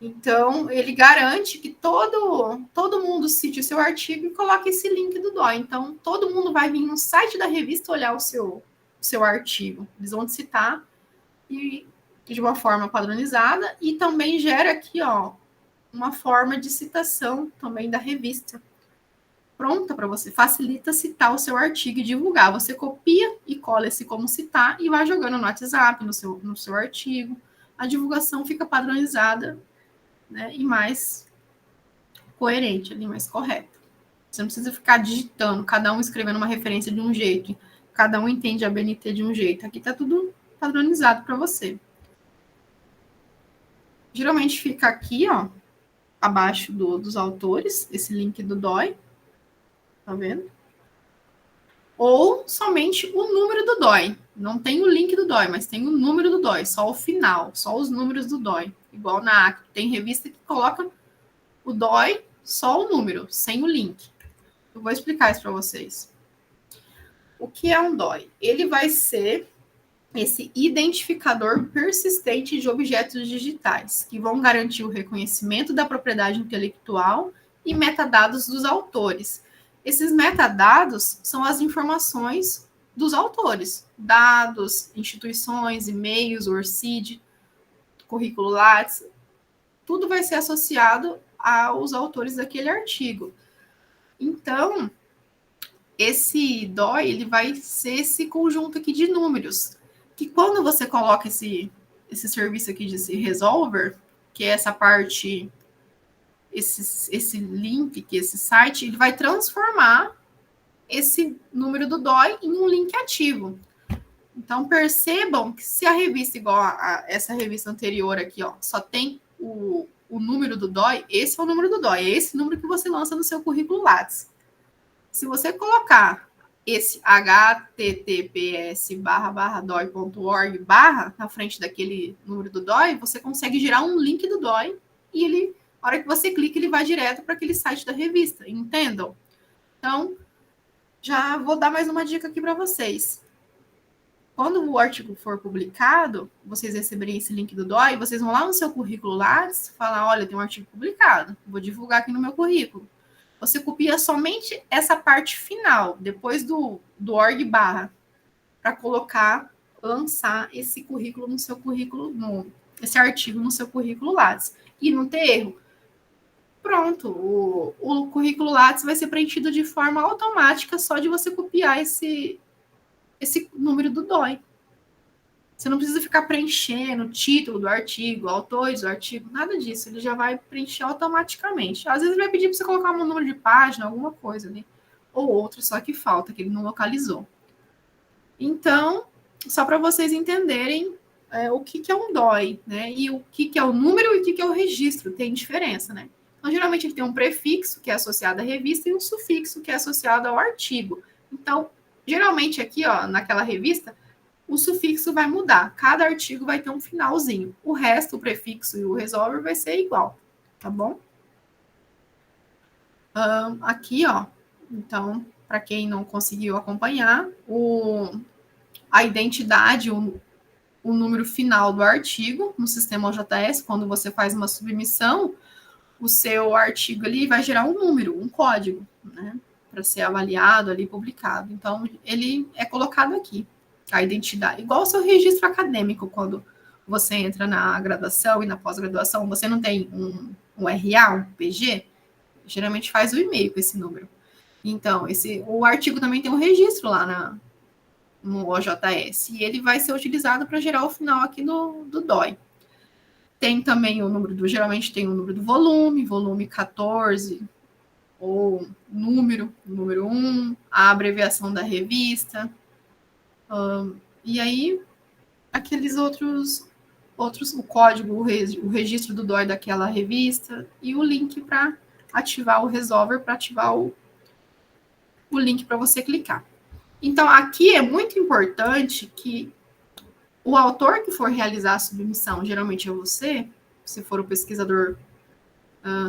Então, ele garante que todo mundo cite o seu artigo e coloque esse link do DOI. Então, todo mundo vai vir no site da revista olhar o seu artigo. Eles vão citar e de uma forma padronizada, e também gera aqui, ó, uma forma de citação também da revista. Pronta para você, facilita citar o seu artigo e divulgar. Você copia e cola esse como citar e vai jogando no WhatsApp, no seu artigo. A divulgação fica padronizada, né, e mais coerente, ali, mais correta. Você não precisa ficar digitando, cada um escrevendo uma referência de um jeito, cada um entende a BNT de um jeito. Aqui está tudo padronizado para você. Geralmente fica aqui, ó, abaixo dos autores, esse link do DOI. Tá vendo? Ou somente o número do DOI. Não tem o link do DOI, mas tem o número do DOI, só o final, só os números do DOI. Igual na ACT, tem revista que coloca o DOI, só o número, sem o link. Eu vou explicar isso para vocês. O que é um DOI? Ele vai ser esse identificador persistente de objetos digitais, que vão garantir o reconhecimento da propriedade intelectual e metadados dos autores. Esses metadados são as informações dos autores, dados, instituições, e-mails, ORCID, currículo Lattes, tudo vai ser associado aos autores daquele artigo. Então, esse DOI, ele vai ser esse conjunto aqui de números, que quando você coloca esse serviço aqui de resolver, que é essa parte, esse link, que esse site, ele vai transformar esse número do DOI em um link ativo. Então, percebam que se a revista, igual a essa revista anterior aqui, ó, só tem o número do DOI, esse é o número do DOI, é esse número que você lança no seu currículo Lattes. Se você colocar esse https://doi.org/ na frente daquele número do DOI, você consegue gerar um link do DOI e ele, na hora que você clica, ele vai direto para aquele site da revista, entendam? Então, já vou dar mais uma dica aqui para vocês. Quando o artigo for publicado, vocês receberem esse link do DOI, vocês vão lá no seu currículo Lattes, falar, olha, tem um artigo publicado, vou divulgar aqui no meu currículo. Você copia somente essa parte final, depois do org/, para colocar, lançar esse currículo no seu currículo, esse artigo no seu currículo Lattes. E não ter erro. Pronto, o currículo Lattes vai ser preenchido de forma automática só de você copiar esse número do DOI. Você não precisa ficar preenchendo o título do artigo, autores do artigo, nada disso. Ele já vai preencher automaticamente. Às vezes ele vai pedir para você colocar um número de página, alguma coisa, né? Ou outro, só que falta, que ele não localizou. Então, só para vocês entenderem o que é um DOI, né? E o que é o número e o que é o registro. Tem diferença, né? Então, geralmente ele tem um prefixo, que é associado à revista, e um sufixo, que é associado ao artigo. Então, geralmente aqui, ó, naquela revista, o sufixo vai mudar. Cada artigo vai ter um finalzinho. O resto, o prefixo e o resolver vai ser igual, tá bom? Aqui, ó, então, para quem não conseguiu acompanhar, a identidade, o número final do artigo no sistema OJS, quando você faz uma submissão, o seu artigo ali vai gerar um número, um código, né, para ser avaliado ali, publicado. Então, ele é colocado aqui, a identidade. Igual o seu registro acadêmico, quando você entra na graduação e na pós-graduação, você não tem um RA, um PG? Geralmente faz o e-mail com esse número. Então, o artigo também tem um registro lá no OJS, e ele vai ser utilizado para gerar o final aqui do DOI. Tem também o número geralmente tem o número do volume 14, ou número 1, a abreviação da revista, e aí aqueles outros, o código, o registro do DOI daquela revista, e o link para ativar o resolver, para ativar o link para você clicar. Então, aqui é muito importante que o autor que for realizar a submissão, geralmente é você, se for o pesquisador,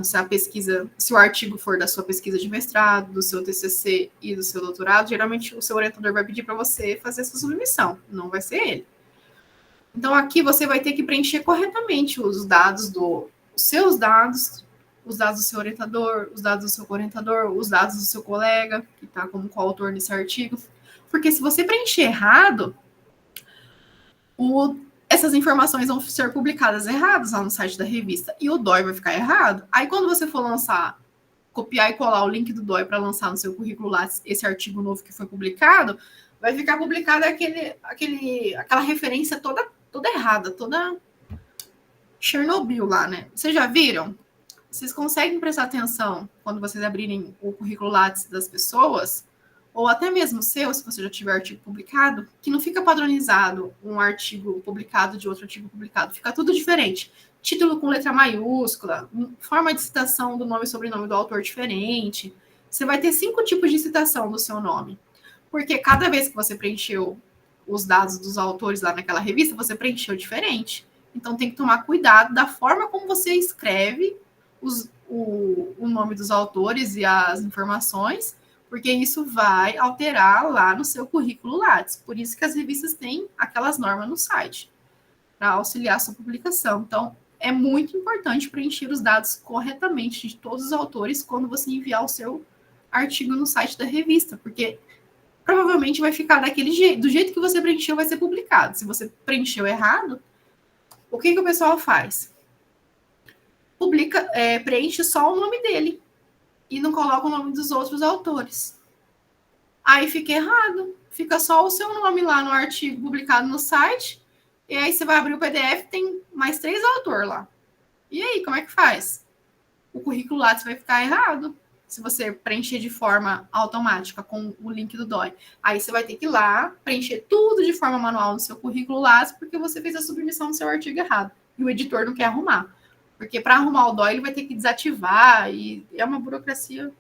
se o artigo for da sua pesquisa de mestrado, do seu TCC e do seu doutorado, geralmente o seu orientador vai pedir para você fazer essa submissão, não vai ser ele. Então, aqui você vai ter que preencher corretamente os dados seus dados, os dados do seu orientador, os dados do seu orientador, os dados do seu colega, que está como coautor nesse artigo. Porque se você preencher errado, essas informações vão ser publicadas erradas lá no site da revista e o DOI vai ficar errado. Aí, quando você for lançar, copiar e colar o link do DOI para lançar no seu currículo lá esse artigo novo que foi publicado, vai ficar publicada aquela referência toda errada, toda Chernobyl lá, né? Vocês já viram? Vocês conseguem prestar atenção quando vocês abrirem o currículo Lattes das pessoas, ou até mesmo o seu, se você já tiver artigo publicado, que não fica padronizado um artigo publicado de outro artigo publicado, fica tudo diferente. Título com letra maiúscula, forma de citação do nome e sobrenome do autor diferente. Você vai ter 5 tipos de citação do seu nome, porque cada vez que você preencheu os dados dos autores lá naquela revista, você preencheu diferente. Então, tem que tomar cuidado da forma como você escreve o nome dos autores e as informações, porque isso vai alterar lá no seu currículo Lattes. Por isso que as revistas têm aquelas normas no site, para auxiliar a sua publicação. Então, é muito importante preencher os dados corretamente de todos os autores quando você enviar o seu artigo no site da revista, porque provavelmente vai ficar daquele jeito, do jeito que você preencheu vai ser publicado. Se você preencheu errado, o que o pessoal faz? Preenche só o nome dele e não coloca o nome dos outros autores. Aí fica errado. Fica só o seu nome lá no artigo publicado no site, e aí você vai abrir o PDF, tem mais 3 autores lá. E aí, como é que faz? O currículo Lattes vai ficar errado. se você preencher de forma automática com o link do DOI. Aí você vai ter que ir lá, preencher tudo de forma manual no seu currículo Lattes, porque você fez a submissão do seu artigo errado. E o editor não quer arrumar. Porque para arrumar o DOI, ele vai ter que desativar, e é uma burocracia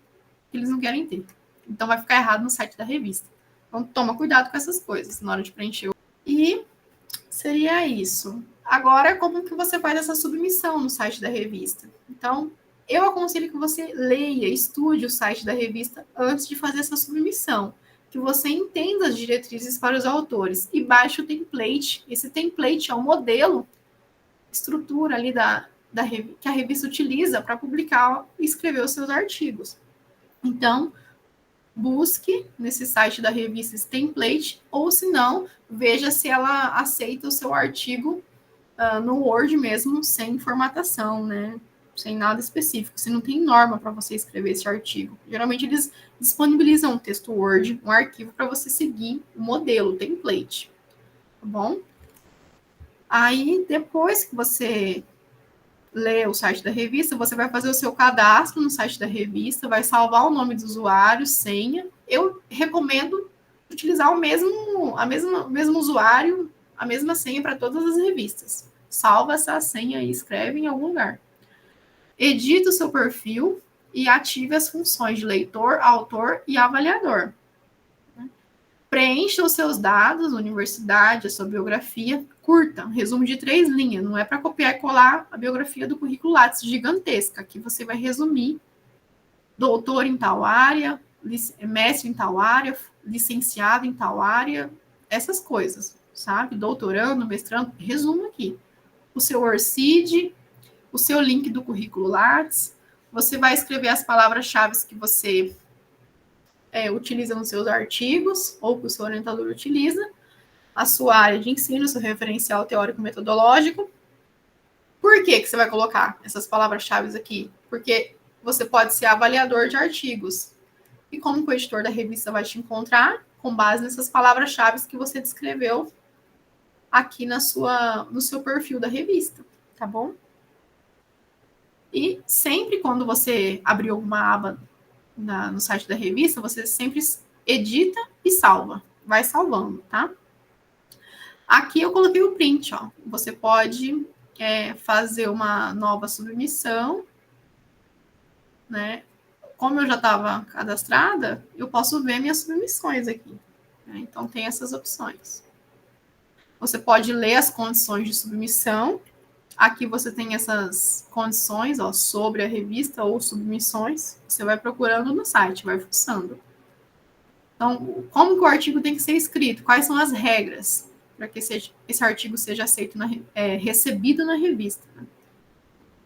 que eles não querem ter. Então vai ficar errado no site da revista. Então toma cuidado com essas coisas na hora de preencher. E seria isso. Agora, como que você faz essa submissão no site da revista? Então, eu aconselho que você leia, estude o site da revista antes de fazer essa submissão, que você entenda as diretrizes para os autores e baixe o template. Esse template é um modelo, estrutura ali que a revista utiliza para publicar e escrever os seus artigos. Então, busque nesse site da revista esse template, ou se não, veja se ela aceita o seu artigo no Word mesmo, sem formatação, né? Sem nada específico, se não tem norma para você escrever esse artigo. Geralmente eles disponibilizam um texto Word, um arquivo para você seguir o modelo, o template, tá bom? Aí, depois que você lê o site da revista, você vai fazer o seu cadastro no site da revista, vai salvar o nome do usuário, senha. Eu recomendo utilizar o mesmo usuário, a mesma senha para todas as revistas. Salva essa senha e escreve em algum lugar. Edita o seu perfil e ative as funções de leitor, autor e avaliador. Preencha os seus dados, universidade, a sua biografia, curta, resumo de 3 linhas, não é para copiar e colar a biografia do currículo Lattes gigantesca, aqui você vai resumir, doutor em tal área, mestre em tal área, licenciado em tal área, essas coisas, sabe? Doutorando, mestrando, resumo aqui. O seu ORCID, o seu link do currículo Lattes, você vai escrever as palavras-chave que você utiliza nos seus artigos, ou que o seu orientador utiliza, a sua área de ensino, seu referencial teórico-metodológico. Por que você vai colocar essas palavras-chave aqui? Porque você pode ser avaliador de artigos. E como que o editor da revista vai te encontrar? Com base nessas palavras-chave que você descreveu aqui no seu perfil da revista, tá bom? E sempre quando você abrir alguma aba no site da revista, você sempre edita e salva. Vai salvando, tá? Aqui eu coloquei o print, ó. Você pode fazer uma nova submissão, né? Como eu já estava cadastrada, eu posso ver minhas submissões aqui. Né? Então, tem essas opções. Você pode ler as condições de submissão. Aqui você tem essas condições, ó, sobre a revista ou submissões. Você vai procurando no site, vai fuçando. Então, como que o artigo tem que ser escrito? Quais são as regras para que esse artigo seja aceito, recebido na revista? Né?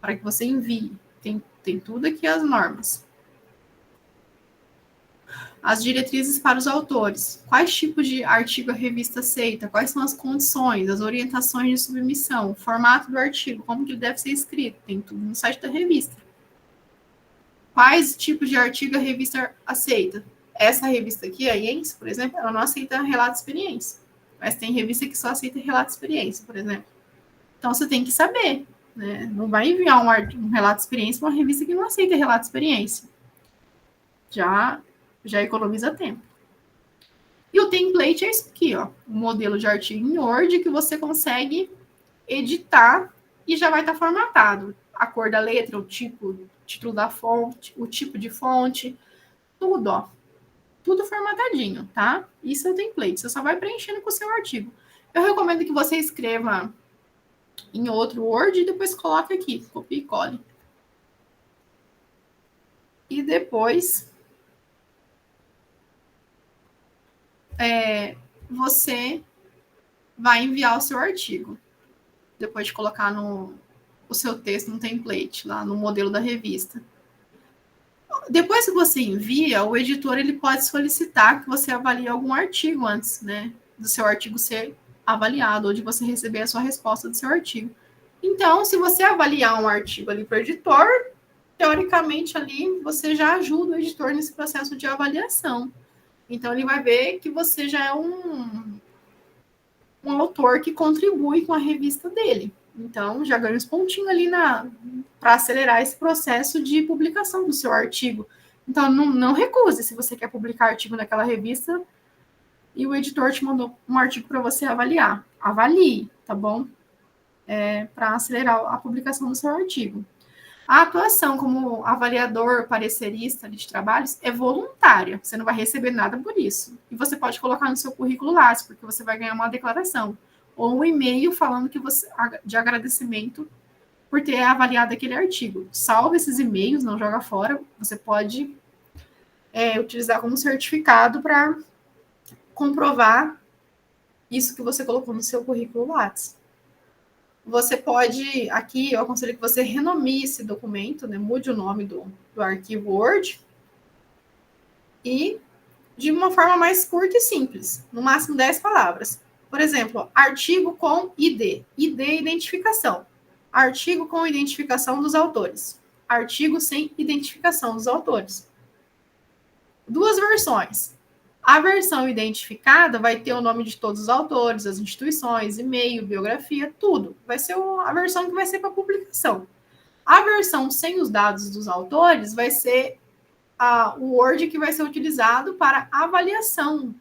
Para que você envie. Tem tudo aqui as normas. As diretrizes para os autores. Quais tipos de artigo a revista aceita? Quais são as condições, as orientações de submissão, o formato do artigo, como que ele deve ser escrito? Tem tudo no site da revista. Quais tipos de artigo a revista aceita? Essa revista aqui, a IENS, por exemplo, ela não aceita relato de experiência. Mas tem revista que só aceita relato de experiência, por exemplo. Então, você tem que saber. Né? Não vai enviar um relato de experiência para uma revista que não aceita relato de experiência. Já economiza tempo. E o template é isso aqui, ó. Um modelo de artigo em Word que você consegue editar e já vai estar formatado. A cor da letra, o título da fonte, o tipo de fonte, tudo, ó. Tudo formatadinho, tá? Isso é o template. Você só vai preenchendo com o seu artigo. Eu recomendo que você escreva em outro Word e depois coloque aqui. Copie e cole. E depois você vai enviar o seu artigo. Depois de colocar o seu texto no template, lá no modelo da revista. Depois que você envia, o editor ele pode solicitar que você avalie algum artigo antes, né, do seu artigo ser avaliado, ou de você receber a sua resposta do seu artigo. Então, se você avaliar um artigo ali para o editor, teoricamente ali você já ajuda o editor nesse processo de avaliação. Então, ele vai ver que você já é um autor que contribui com a revista dele. Então, já ganha uns pontinhos ali para acelerar esse processo de publicação do seu artigo. Então, não recuse se você quer publicar artigo naquela revista e o editor te mandou um artigo para você avaliar. Avalie, tá bom? Para acelerar a publicação do seu artigo. A atuação como avaliador parecerista de trabalhos é voluntária. Você não vai receber nada por isso. E você pode colocar no seu currículo Lattes, porque você vai ganhar uma declaração. Ou um e-mail falando que você, de agradecimento por ter avaliado aquele artigo. Salve esses e-mails, não joga fora. Você pode utilizar como certificado para comprovar isso que você colocou no seu currículo Lattes. Você pode, aqui eu aconselho que você renome esse documento, né, mude o nome do arquivo Word e de uma forma mais curta e simples, no máximo 10 palavras. Por exemplo, artigo com ID, ID identificação, artigo com identificação dos autores, artigo sem identificação dos autores. Duas versões. A versão identificada vai ter o nome de todos os autores, as instituições, e-mail, biografia, tudo. Vai ser a versão que vai ser para publicação. A versão sem os dados dos autores vai ser o Word que vai ser utilizado para avaliação.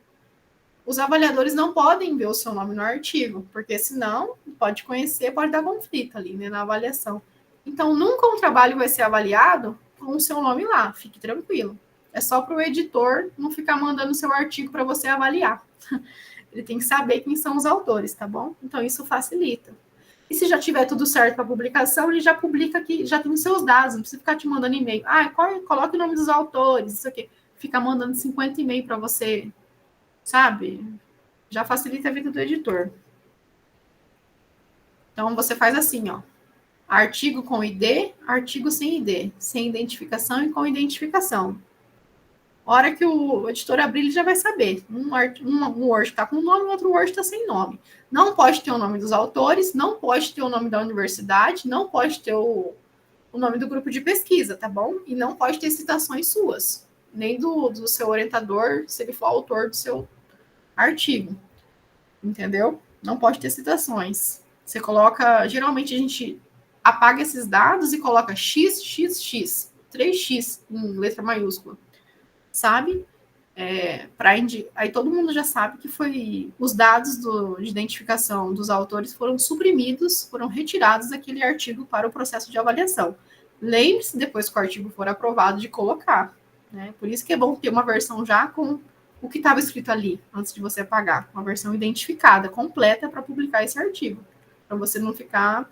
Os avaliadores não podem ver o seu nome no artigo, porque senão pode conhecer, pode dar conflito ali, né, na avaliação. Então, nunca um trabalho vai ser avaliado com o seu nome lá, fique tranquilo. É só para o editor não ficar mandando o seu artigo para você avaliar. Ele tem que saber quem são os autores, tá bom? Então, isso facilita. E se já tiver tudo certo para publicação, ele já publica aqui, já tem os seus dados, não precisa ficar te mandando e-mail. Coloque o nome dos autores, isso aqui. Fica mandando 50 e-mail para você, sabe? Já facilita a vida do editor. Então, você faz assim, ó. Artigo com ID, artigo sem ID. Sem identificação e com identificação. A hora que o editor abrir, ele já vai saber. Um Word está com nome, o outro Word está sem nome. Não pode ter o nome dos autores, não pode ter o nome da universidade, não pode ter o nome do grupo de pesquisa, tá bom? E não pode ter citações suas, nem do seu orientador, se ele for autor do seu artigo. Entendeu? Não pode ter citações. Você coloca... Geralmente a gente apaga esses dados e coloca XXX, 3x em letra maiúscula. Sabe? Aí todo mundo já sabe que os dados de identificação dos autores foram suprimidos, foram retirados daquele artigo para o processo de avaliação. Lembre-se, depois que o artigo for aprovado, de colocar. Né? Por isso que é bom ter uma versão já com o que estava escrito ali, antes de você apagar. Uma versão identificada, completa, para publicar esse artigo. Para você não ficar...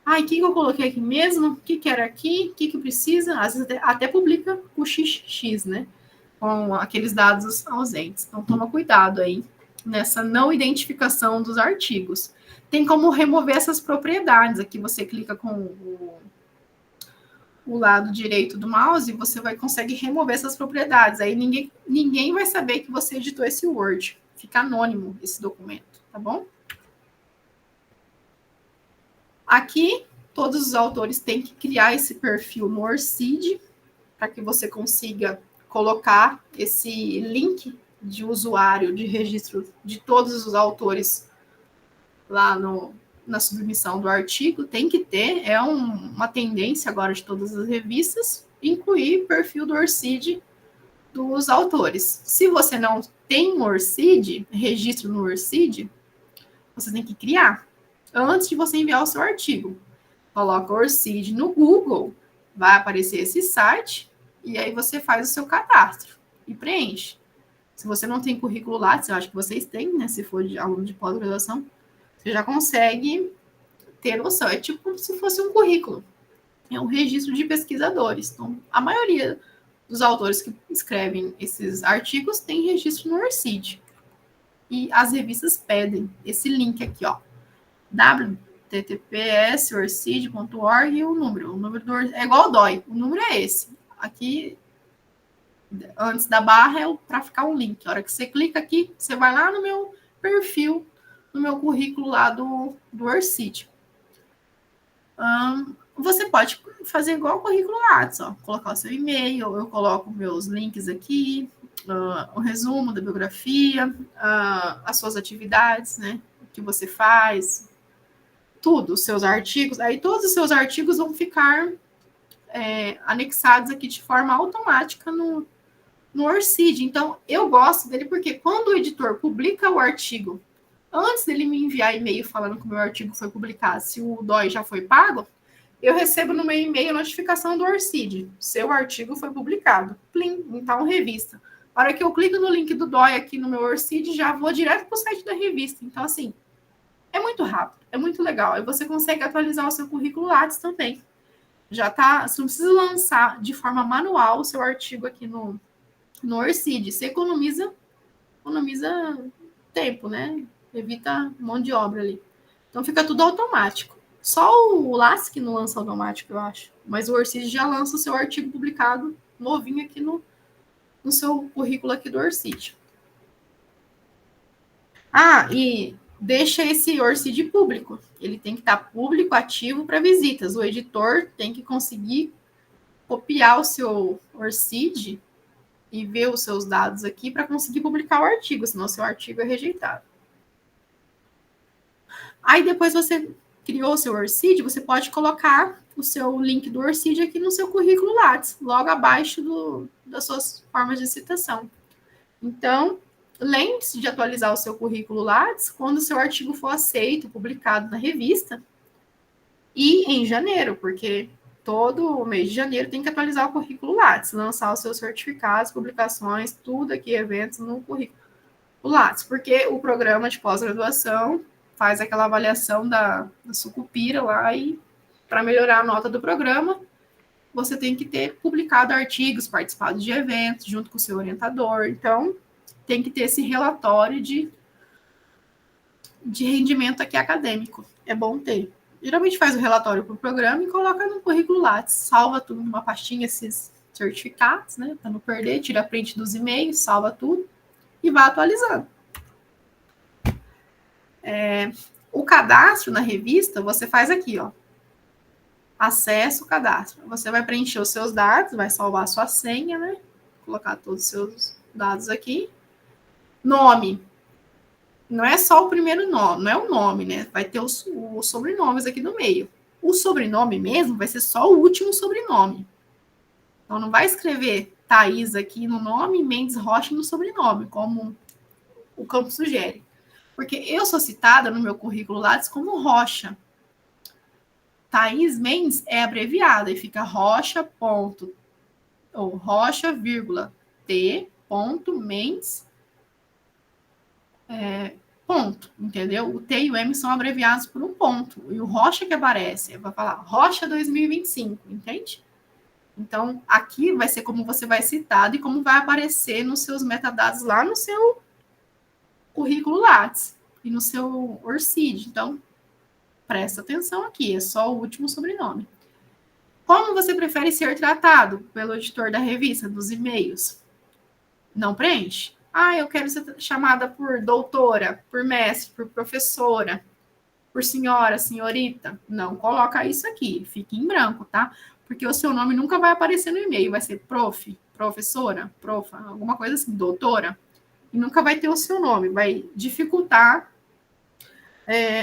o que eu coloquei aqui mesmo? O que era aqui? O que precisa? Às vezes até publica o XX, né? Com aqueles dados ausentes. Então, toma cuidado aí nessa não identificação dos artigos. Tem como remover essas propriedades. Aqui você clica com o lado direito do mouse e você consegue remover essas propriedades. Aí ninguém vai saber que você editou esse Word. Fica anônimo esse documento, tá bom? Aqui, todos os autores têm que criar esse perfil no ORCID para que você consiga colocar esse link de usuário de registro de todos os autores lá na submissão do artigo. Tem que ter, uma tendência agora de todas as revistas, incluir perfil do ORCID dos autores. Se você não tem ORCID, registro no ORCID, você tem que criar antes de você enviar o seu artigo. Coloca ORCID no Google, vai aparecer esse site, e aí você faz o seu cadastro e preenche. Se você não tem currículo Lattes, eu acho que vocês têm, né? Se for de aluno de pós-graduação, você já consegue ter noção. É tipo como se fosse um currículo. É um registro de pesquisadores. Então, a maioria dos autores que escrevem esses artigos tem registro no ORCID. E as revistas pedem esse link aqui, ó. https://orcid.org e o número. O número é igual ao DOI. O número é esse. Aqui, antes da barra, é para ficar um link. A hora que você clica aqui, você vai lá no meu perfil, no meu currículo lá do ORCID. Você pode fazer igual o currículo Lattes, ó. Colocar o seu e-mail, eu coloco meus links aqui, o resumo da biografia, as suas atividades, né? O que você faz, tudo, os seus artigos. Aí todos os seus artigos vão ficar anexados aqui de forma automática no ORCID. Então, eu gosto dele porque quando o editor publica o artigo, antes dele me enviar e-mail falando que o meu artigo foi publicado, se o DOI já foi pago, eu recebo no meu e-mail a notificação do ORCID. Seu artigo foi publicado. Plim, então, revista. A hora que eu clico no link do DOI aqui no meu ORCID, já vou direto para o site da revista. Então, assim, é muito rápido, é muito legal. E você consegue atualizar o seu currículo Lattes também. Já tá, você não precisa lançar de forma manual o seu artigo aqui no ORCID. Você economiza tempo, né? Evita mão de obra ali. Então fica tudo automático. Só o Lattes que não lança automático, eu acho. Mas o ORCID já lança o seu artigo publicado novinho aqui no seu currículo aqui do ORCID. E deixa esse ORCID público. Ele tem que estar público, ativo para visitas. O editor tem que conseguir copiar o seu ORCID e ver os seus dados aqui para conseguir publicar o artigo, senão o seu artigo é rejeitado. Aí depois você criou o seu ORCID, você pode colocar o seu link do ORCID aqui no seu currículo Lattes, logo abaixo das suas formas de citação. Então, lembre-se de atualizar o seu currículo Lattes quando o seu artigo for aceito, publicado na revista, e em janeiro, porque todo mês de janeiro tem que atualizar o currículo Lattes, lançar os seus certificados, publicações, tudo aqui, eventos no currículo Lattes, porque o programa de pós-graduação faz aquela avaliação da sucupira lá e para melhorar a nota do programa, você tem que ter publicado artigos, participado de eventos junto com o seu orientador. Então, tem que ter esse relatório de rendimento aqui acadêmico. É bom ter. Geralmente faz o relatório para o programa e coloca no currículo Lattes. Salva tudo numa pastinha, esses certificados, né? Para não perder, tira print dos e-mails, salva tudo e vai atualizando. O cadastro na revista, você faz aqui, ó. Acesso o cadastro. Você vai preencher os seus dados, vai salvar a sua senha, né? Colocar todos os seus dados aqui. Nome. Não é só o primeiro nome, não é o nome, né? Vai ter os sobrenomes aqui no meio. O sobrenome mesmo vai ser só o último sobrenome. Então, não vai escrever Thaís aqui no nome, Mendes Rocha no sobrenome, como o campo sugere. Porque eu sou citada no meu currículo Lattes como Rocha. Thaís Mendes é abreviada e fica Rocha, ponto, ou Rocha, vírgula, T, ponto, Mendes, ponto, entendeu? O T e o M são abreviados por um ponto. E o Rocha que aparece, vai falar Rocha 2025, entende? Então, aqui vai ser como você vai citar e como vai aparecer nos seus metadados lá no seu currículo Lattes e no seu ORCID. Então, presta atenção aqui, é só o último sobrenome. Como você prefere ser tratado pelo editor da revista, dos e-mails? Não preenche? Eu quero ser chamada por doutora, por mestre, por professora, por senhora, senhorita. Não coloca isso aqui, fique em branco, tá? Porque o seu nome nunca vai aparecer no e-mail, vai ser prof, professora, profa, alguma coisa assim, doutora. E nunca vai ter o seu nome, vai dificultar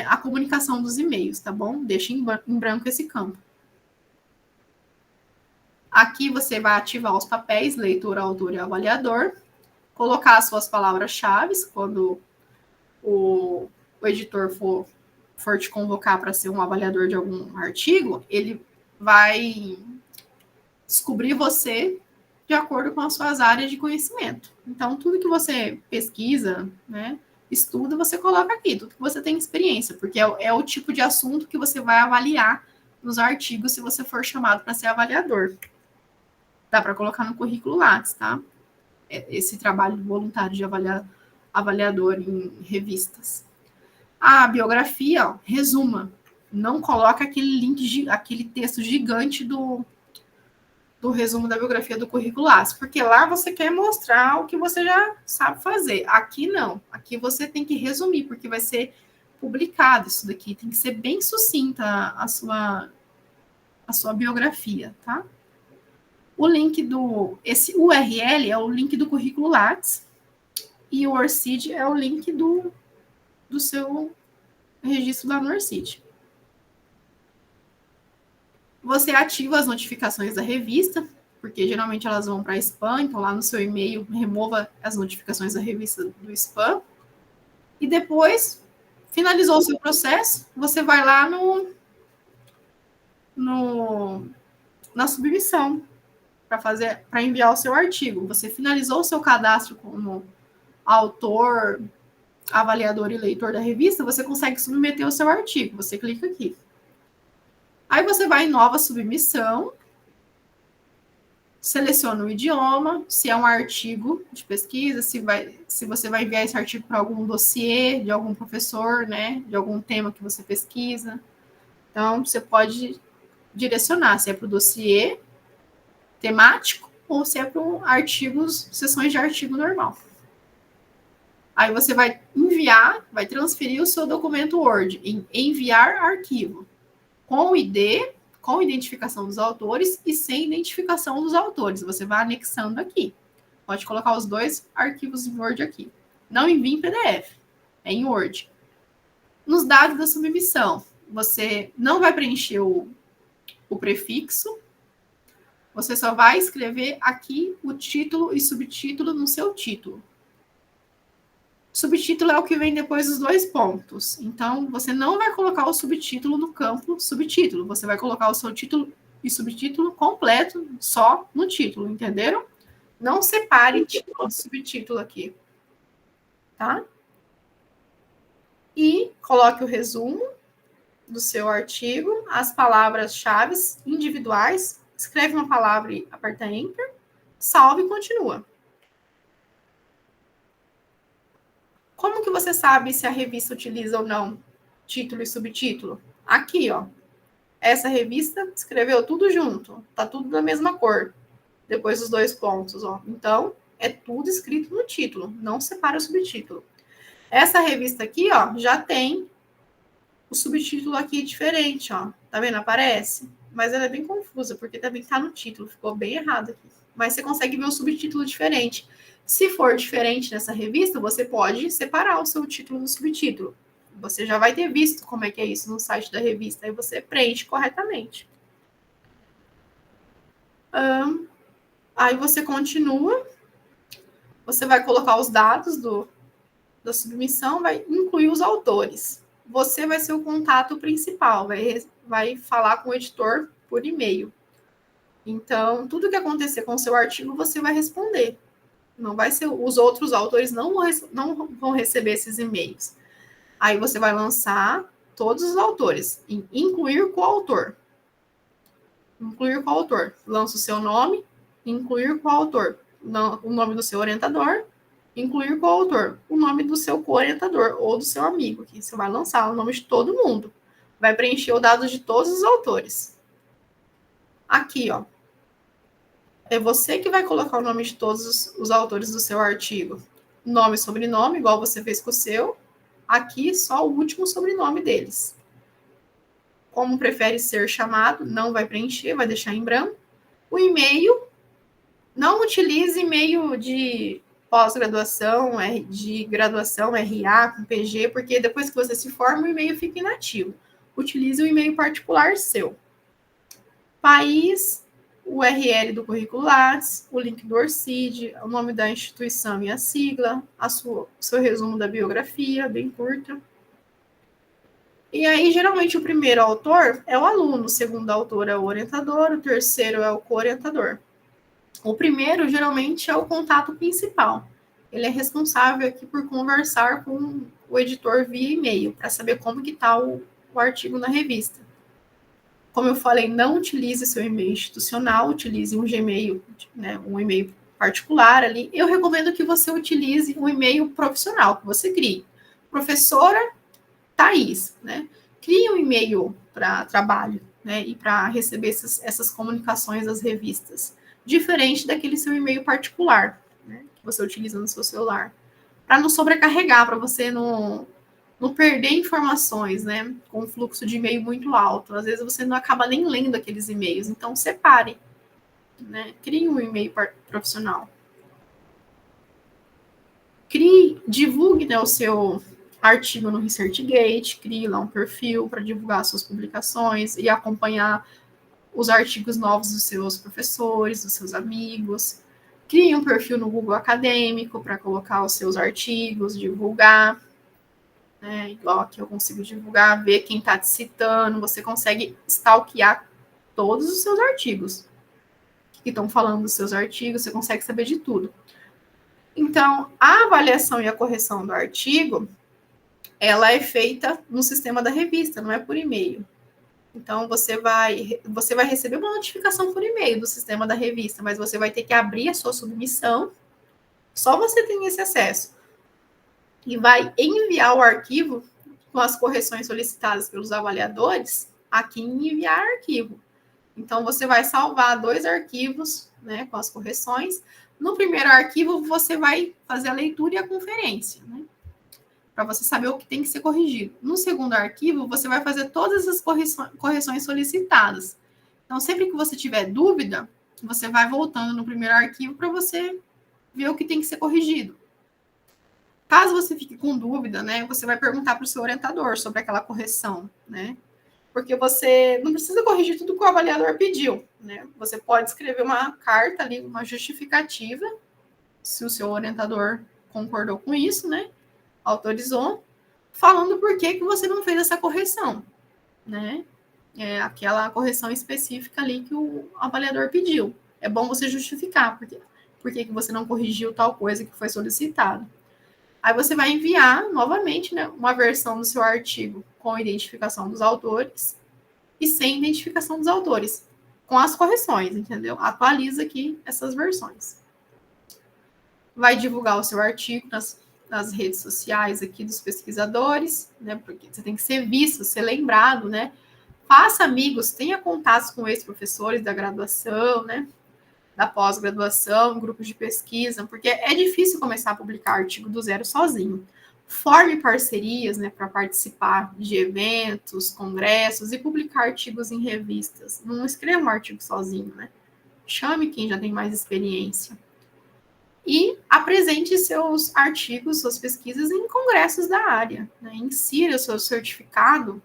a comunicação dos e-mails, tá bom? Deixa em branco esse campo. Aqui você vai ativar os papéis, leitor, autor e avaliador, colocar as suas palavras-chave, quando o editor for te convocar para ser um avaliador de algum artigo, ele vai descobrir você de acordo com as suas áreas de conhecimento. Então, tudo que você pesquisa, né, estuda, você coloca aqui, tudo que você tem experiência, porque é o tipo de assunto que você vai avaliar nos artigos se você for chamado para ser avaliador. Dá para colocar no currículo Lattes, tá? Esse trabalho voluntário de avaliador em revistas. A biografia, ó, resuma. Não coloca aquele link, aquele texto gigante do resumo da biografia do currículo Lattes, porque lá você quer mostrar o que você já sabe fazer. Aqui não. Aqui você tem que resumir, porque vai ser publicado isso daqui. Tem que ser bem sucinta a sua biografia, tá? O link esse URL é o link do currículo Lattes e o ORCID é o link do seu registro lá no ORCID. Você ativa as notificações da revista, porque geralmente elas vão para spam, então lá no seu e-mail remova as notificações da revista do spam. E depois, finalizou o seu processo, você vai lá na submissão para enviar o seu artigo. Você finalizou o seu cadastro como autor, avaliador e leitor da revista, você consegue submeter o seu artigo. Você clica aqui. Aí você vai em nova submissão, seleciona o idioma, se é um artigo de pesquisa, se você vai enviar esse artigo para algum dossiê de algum professor, né, de algum tema que você pesquisa. Então, você pode direcionar se é para o dossiê temático ou se é para artigos, sessões de artigo normal. Aí você vai enviar, vai transferir o seu documento Word em enviar arquivo, com o ID, com identificação dos autores e sem identificação dos autores. Você vai anexando aqui. Pode colocar os dois arquivos em Word aqui. Não envie em PDF, é em Word. Nos dados da submissão, você não vai preencher o prefixo, você só vai escrever aqui o título e subtítulo no seu título. Subtítulo é o que vem depois dos dois pontos. Então, você não vai colocar o subtítulo no campo subtítulo. Você vai colocar o seu título e subtítulo completo só no título, entenderam? Não separe título e subtítulo aqui. Tá? E coloque o resumo do seu artigo, as palavras-chave individuais. Escreve uma palavra e aperta Enter. Salve e continua. Como que você sabe se a revista utiliza ou não título e subtítulo? Aqui, ó. Essa revista escreveu tudo junto. Tá tudo da mesma cor. Depois dos dois pontos, ó. Então, é tudo escrito no título. Não separa o subtítulo. Essa revista aqui, ó, já tem o subtítulo aqui diferente, ó. Tá vendo? Aparece. Mas ela é bem confusa, porque também tá no título. Ficou bem errado aqui. Mas você consegue ver o subtítulo diferente. Se for diferente nessa revista, você pode separar o seu título do subtítulo. Você já vai ter visto como é que é isso no site da revista. Aí você preenche corretamente. Aí você continua. Você vai colocar os dados da submissão, vai incluir os autores. Você vai ser o contato principal, vai falar com o editor por e-mail. Então, tudo que acontecer com o seu artigo, você vai responder. Não vai ser, os outros autores não vão receber esses e-mails. Aí você vai lançar todos os autores, incluir coautor. Incluir coautor. Lança o seu nome, incluir coautor. O nome do seu orientador, incluir coautor. O nome do seu co-orientador ou do seu amigo, que você vai lançar o nome de todo mundo. Vai preencher o dado de todos os autores. Aqui, ó. É você que vai colocar o nome de todos os autores do seu artigo. Nome e sobrenome, igual você fez com o seu. Aqui, só o último sobrenome deles. Como prefere ser chamado, não vai preencher, vai deixar em branco. O e-mail, não utilize e-mail de pós-graduação, de graduação, RA, com PG, porque depois que você se forma, o e-mail fica inativo. Utilize o e-mail particular seu. País, o URL do currículo Lattes, o link do ORCID, o nome da instituição e a sigla, seu resumo da biografia, bem curta. E aí, geralmente, o primeiro autor é o aluno, o segundo autor é o orientador, o terceiro é o co-orientador. O primeiro, geralmente, é o contato principal. Ele é responsável aqui por conversar com o editor via e-mail, para saber como que está o artigo na revista. Como eu falei, não utilize seu e-mail institucional, utilize um Gmail, né, um e-mail particular ali. Eu recomendo que você utilize um e-mail profissional, que você crie. Professora Thaís, né? Crie um e-mail para trabalho, né, e para receber essas comunicações das revistas, diferente daquele seu e-mail particular, né, que você utiliza no seu celular, para não sobrecarregar, para você não perder informações, né, com um fluxo de e-mail muito alto. Às vezes você não acaba nem lendo aqueles e-mails, então separe, né, crie um e-mail profissional. Divulgue, né, o seu artigo no ResearchGate, crie lá um perfil para divulgar suas publicações e acompanhar os artigos novos dos seus professores, dos seus amigos. Crie um perfil no Google Acadêmico para colocar os seus artigos, divulgar. Né? Igual aqui eu consigo divulgar, ver quem está te citando. Você consegue stalkear todos os seus artigos. O que estão falando dos seus artigos, você consegue saber de tudo. Então, a avaliação e a correção do artigo, ela é feita no sistema da revista, não é por e-mail. Então, você vai receber uma notificação por e-mail do sistema da revista, mas você vai ter que abrir a sua submissão, só você tem esse acesso. E vai enviar o arquivo com as correções solicitadas pelos avaliadores aqui em enviar arquivo. Então, você vai salvar 2 arquivos, né, com as correções. No primeiro arquivo, você vai fazer a leitura e a conferência, né, para você saber o que tem que ser corrigido. No segundo arquivo, você vai fazer todas as correções solicitadas. Então, sempre que você tiver dúvida, você vai voltando no primeiro arquivo para você ver o que tem que ser corrigido. Caso você fique com dúvida, né, você vai perguntar para o seu orientador sobre aquela correção, né? Porque você não precisa corrigir tudo que o avaliador pediu, né? Você pode escrever uma carta ali, uma justificativa, se o seu orientador concordou com isso, né? Autorizou, falando por que você não fez essa correção, né? É aquela correção específica ali que o avaliador pediu. É bom você justificar por que você não corrigiu tal coisa que foi solicitado. Aí você vai enviar novamente, né, uma versão do seu artigo com identificação dos autores e sem identificação dos autores, com as correções, entendeu? Atualiza aqui essas versões. Vai divulgar o seu artigo nas redes sociais aqui dos pesquisadores, né? Porque você tem que ser visto, ser lembrado, né? Faça amigos, tenha contatos com ex-professores da graduação, né? Da pós-graduação, grupos de pesquisa, porque é difícil começar a publicar artigo do zero sozinho. Forme parcerias, né, para participar de eventos, congressos e publicar artigos em revistas. Não escreva um artigo sozinho, né? Chame quem já tem mais experiência. E apresente seus artigos, suas pesquisas em congressos da área. Né? Insira o seu certificado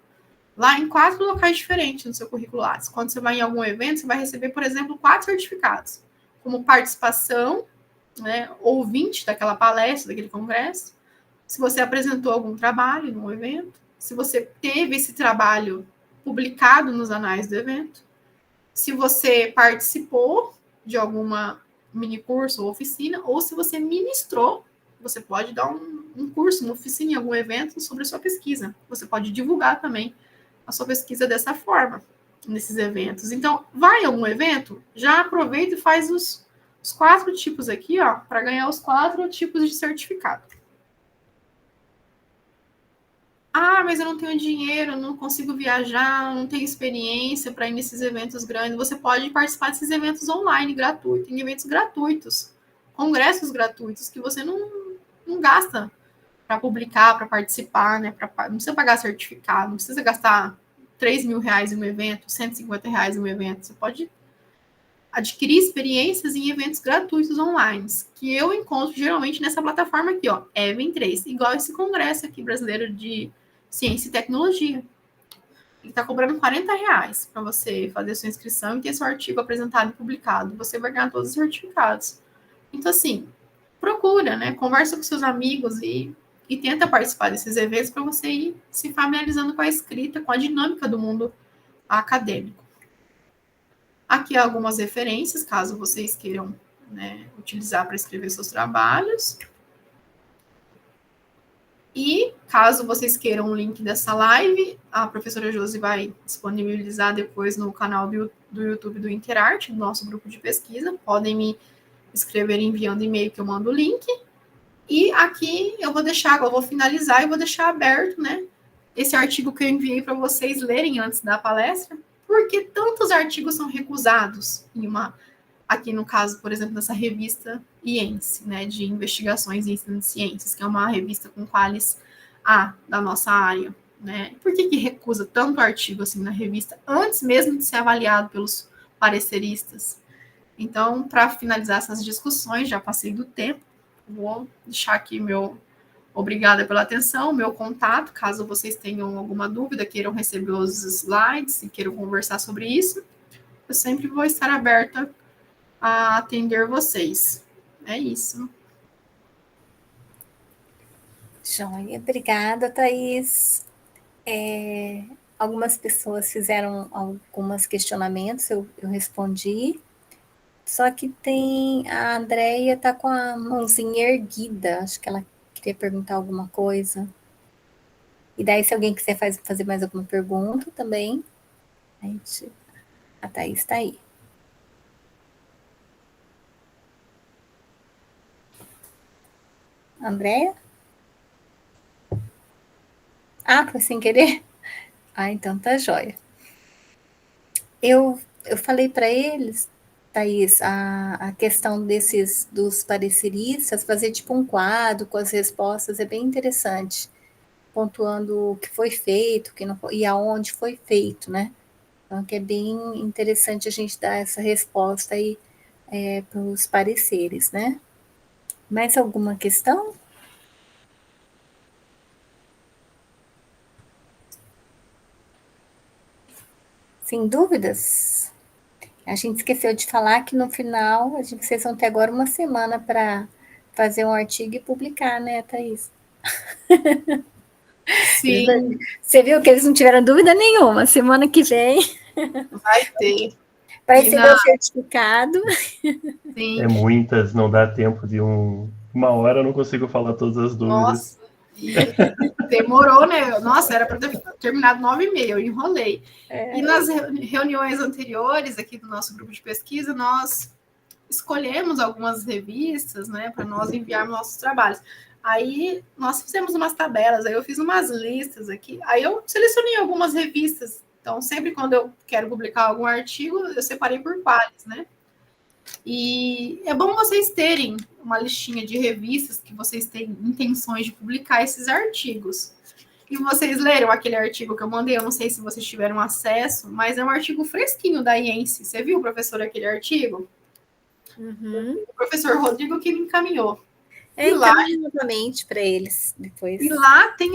lá em 4 locais diferentes no seu currículo Lattes. Quando você vai em algum evento, você vai receber, por exemplo, 4 certificados, como participação, né, ouvinte daquela palestra, daquele congresso, se você apresentou algum trabalho no evento, se você teve esse trabalho publicado nos anais do evento, se você participou de alguma mini curso ou oficina, ou se você ministrou, você pode dar um curso, uma oficina em algum evento sobre a sua pesquisa. Você pode divulgar também a sua pesquisa dessa forma, nesses eventos. Então, vai a algum evento, já aproveita e faz os 4 tipos aqui, ó, para ganhar os 4 tipos de certificado. Ah, mas eu não tenho dinheiro, não consigo viajar, não tenho experiência para ir nesses eventos grandes. Você pode participar desses eventos online, gratuitos, em eventos gratuitos, congressos gratuitos, que você não gasta para publicar, para participar, né? Não precisa pagar certificado, não precisa gastar R$3.000 em um evento, R$150 em um evento. Você pode adquirir experiências em eventos gratuitos online, que eu encontro geralmente nessa plataforma aqui, ó, Even3, igual esse congresso aqui brasileiro de ciência e tecnologia. Ele está cobrando R$40 para você fazer sua inscrição e ter seu artigo apresentado e publicado. Você vai ganhar todos os certificados. Então, assim, procura, né? Conversa com seus amigos e tenta participar desses eventos para você ir se familiarizando com a escrita, com a dinâmica do mundo acadêmico. Aqui algumas referências, caso vocês queiram, né, utilizar para escrever seus trabalhos. E, caso vocês queiram o link dessa live, a professora Josi vai disponibilizar depois no canal do YouTube do Interarte, do nosso grupo de pesquisa. Podem me escrever enviando e-mail que eu mando o link. E aqui eu vou deixar, eu vou finalizar e vou deixar aberto, né, esse artigo que eu enviei para vocês lerem antes da palestra. Por que tantos artigos são recusados aqui no caso, por exemplo, dessa revista IENSE, né, de investigações em ensino de ciências, que é uma revista com qualis A da nossa área, né? Por que recusa tanto artigo assim na revista antes mesmo de ser avaliado pelos pareceristas? Então, para finalizar essas discussões, já passei do tempo, vou deixar aqui obrigada pela atenção, meu contato, caso vocês tenham alguma dúvida, queiram receber os slides e queiram conversar sobre isso. eu sempre vou estar aberta a atender vocês. É isso. Joia, obrigada, Thaís. Algumas pessoas fizeram alguns questionamentos, eu respondi. Só que tem a Andrea tá com a mãozinha erguida, acho que ela queria perguntar alguma coisa. E daí, se alguém quiser fazer mais alguma pergunta também, a Thaís está aí. Andrea? Ah, foi sem querer? Ah, então tá jóia. Eu falei para eles, Thaís, a questão dos pareceristas, fazer tipo um quadro com as respostas é bem interessante, pontuando o que foi feito, o que não foi, e aonde foi feito, né? Então, que é bem interessante a gente dar essa resposta aí para os pareceres, né? Mais alguma questão? Sem dúvidas? A gente esqueceu de falar que no final, vocês vão ter agora uma semana para fazer um artigo e publicar, né, Thaís? Sim. Você viu que eles não tiveram dúvida nenhuma. Semana que vem Vai ter. vai receber o certificado. Sim. É muitas, não dá tempo de uma hora, eu não consigo falar todas as dúvidas. Nossa, e demorou, né? Nossa, era para ter terminado 9h30, eu enrolei. E nas reuniões anteriores aqui do nosso grupo de pesquisa, nós escolhemos algumas revistas, né, para nós enviarmos nossos trabalhos. Aí nós fizemos umas tabelas, aí eu fiz umas listas aqui, aí eu selecionei algumas revistas. Então, sempre quando eu quero publicar algum artigo, eu separei por pares, né? E é bom vocês terem uma listinha de revistas que vocês têm intenções de publicar esses artigos. E vocês leram aquele artigo que eu mandei, eu não sei se vocês tiveram acesso, mas é um artigo fresquinho da IENSE. Você viu, professor, aquele artigo? Uhum. O professor Rodrigo que me encaminhou. E lá, novamente para eles depois. E lá tem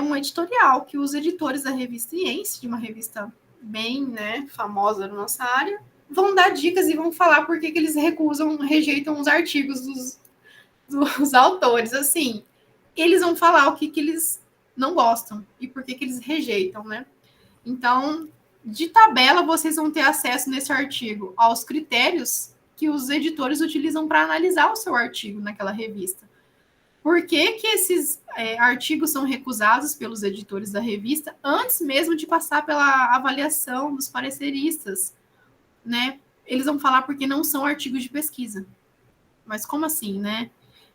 um editorial que os editores da revista IENSE, de uma revista bem, né, famosa na nossa área, vão dar dicas e vão falar por que eles rejeitam os artigos dos autores. Assim, eles vão falar o que eles não gostam e por que eles rejeitam, né? Então, de tabela, vocês vão ter acesso nesse artigo aos critérios que os editores utilizam para analisar o seu artigo naquela revista. Por que esses artigos são recusados pelos editores da revista antes mesmo de passar pela avaliação dos pareceristas, né? Eles vão falar porque não são artigos de pesquisa. Mas como assim, né?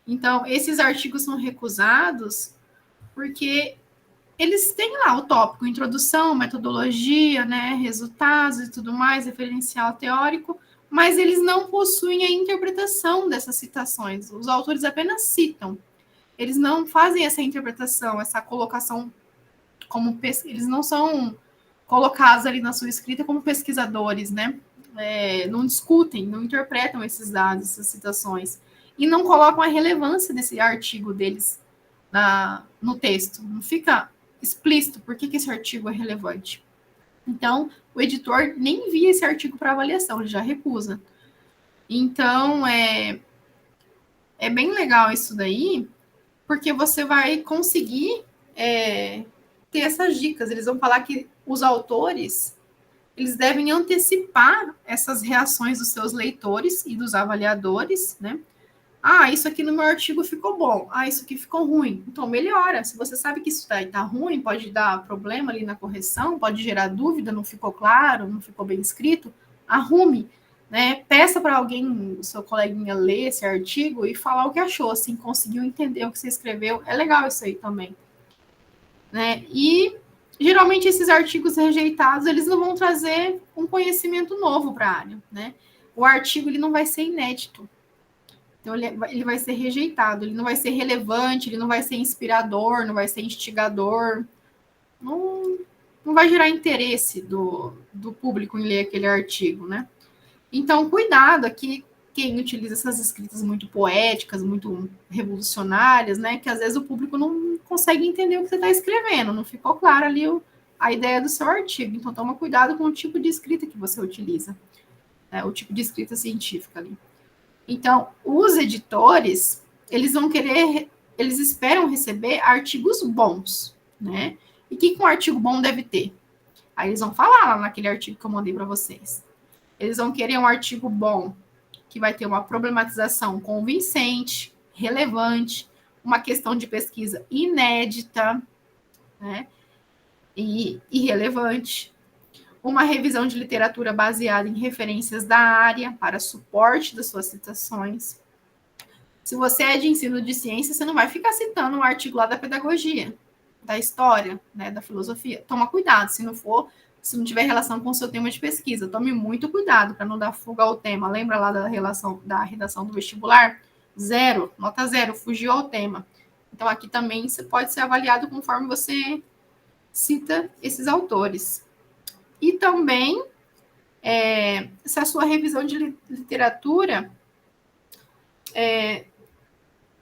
Então, esses artigos são recusados porque eles têm lá o tópico introdução, metodologia, né, resultados e tudo mais, referencial teórico, mas eles não possuem a interpretação dessas citações. Os autores apenas citam. Eles não fazem essa interpretação, essa colocação como eles não são colocados ali na sua escrita como pesquisadores, né? Não discutem, não interpretam esses dados, essas citações, e não colocam a relevância desse artigo deles no texto. Não fica explícito por que esse artigo é relevante. Então, o editor nem envia esse artigo para avaliação, ele já recusa. Então, é bem legal isso daí, porque você vai conseguir ter essas dicas. Eles vão falar que os autores eles devem antecipar essas reações dos seus leitores e dos avaliadores, né? Ah, isso aqui no meu artigo ficou bom. Ah, isso aqui ficou ruim. Então, melhora. Se você sabe que isso tá ruim, pode dar problema ali na correção, pode gerar dúvida, não ficou claro, não ficou bem escrito, arrume, né? Peça para alguém, o seu coleguinha, ler esse artigo e falar o que achou, assim, conseguiu entender o que você escreveu. É legal isso aí também, né? E geralmente esses artigos rejeitados, eles não vão trazer um conhecimento novo para a área, né? O artigo, ele não vai ser inédito. Então, ele vai ser rejeitado, ele não vai ser relevante, ele não vai ser inspirador, não vai ser instigador, não vai gerar interesse do público em ler aquele artigo, né? Então, cuidado aqui, quem utiliza essas escritas muito poéticas, muito revolucionárias, né? Que às vezes o público não consegue entender o que você está escrevendo, não ficou claro ali a ideia do seu artigo. Então, toma cuidado com o tipo de escrita que você utiliza, né? O tipo de escrita científica ali. Então, os editores, eles esperam receber artigos bons, né? E o que um artigo bom deve ter? Aí eles vão falar lá naquele artigo que eu mandei para vocês. Eles vão querer um artigo bom, que vai ter uma problematização convincente, relevante, uma questão de pesquisa inédita, né? E irrelevante, uma revisão de literatura baseada em referências da área para suporte das suas citações. Se você é de ensino de ciência, você não vai ficar citando um artigo lá da pedagogia, da história, né, da filosofia. Toma cuidado, se não tiver relação com o seu tema de pesquisa, tome muito cuidado para não dar fuga ao tema. Lembra lá da redação do vestibular? 0, nota 0, fugiu ao tema. Então, aqui também você pode ser avaliado conforme você cita esses autores. E também, se a sua revisão de literatura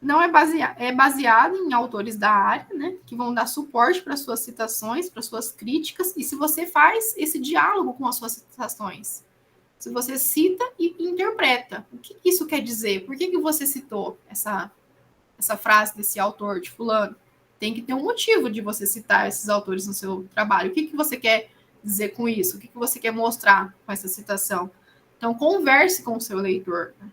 não é baseada em autores da área, né, que vão dar suporte para suas citações, para suas críticas, e se você faz esse diálogo com as suas citações, se você cita e interpreta, o que isso quer dizer? Por que você citou essa frase desse autor, de fulano? Tem que ter um motivo de você citar esses autores no seu trabalho. O que você quer dizer com isso? O que você quer mostrar com essa citação? Então, converse com o seu leitor, né?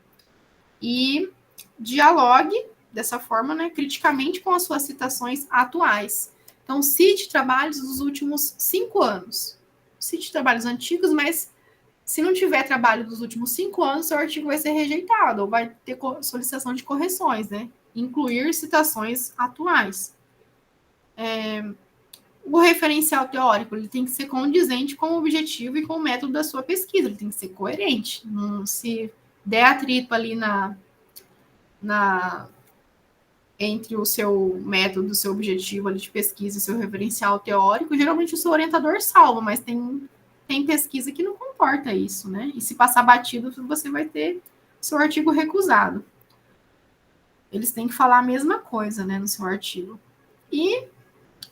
E dialogue dessa forma, né, criticamente com as suas citações atuais. Então, cite trabalhos dos últimos 5 anos. Cite trabalhos antigos, mas se não tiver trabalho dos últimos 5 anos, seu artigo vai ser rejeitado ou vai ter solicitação de correções, né? Incluir citações atuais. O referencial teórico ele tem que ser condizente com o objetivo e com o método da sua pesquisa, ele tem que ser coerente. Não se der atrito ali entre o seu método, o seu objetivo ali de pesquisa e seu referencial teórico, geralmente o seu orientador salva, mas tem pesquisa que não comporta isso, né? E se passar batido, você vai ter seu artigo recusado. Eles têm que falar a mesma coisa, né, no seu artigo. E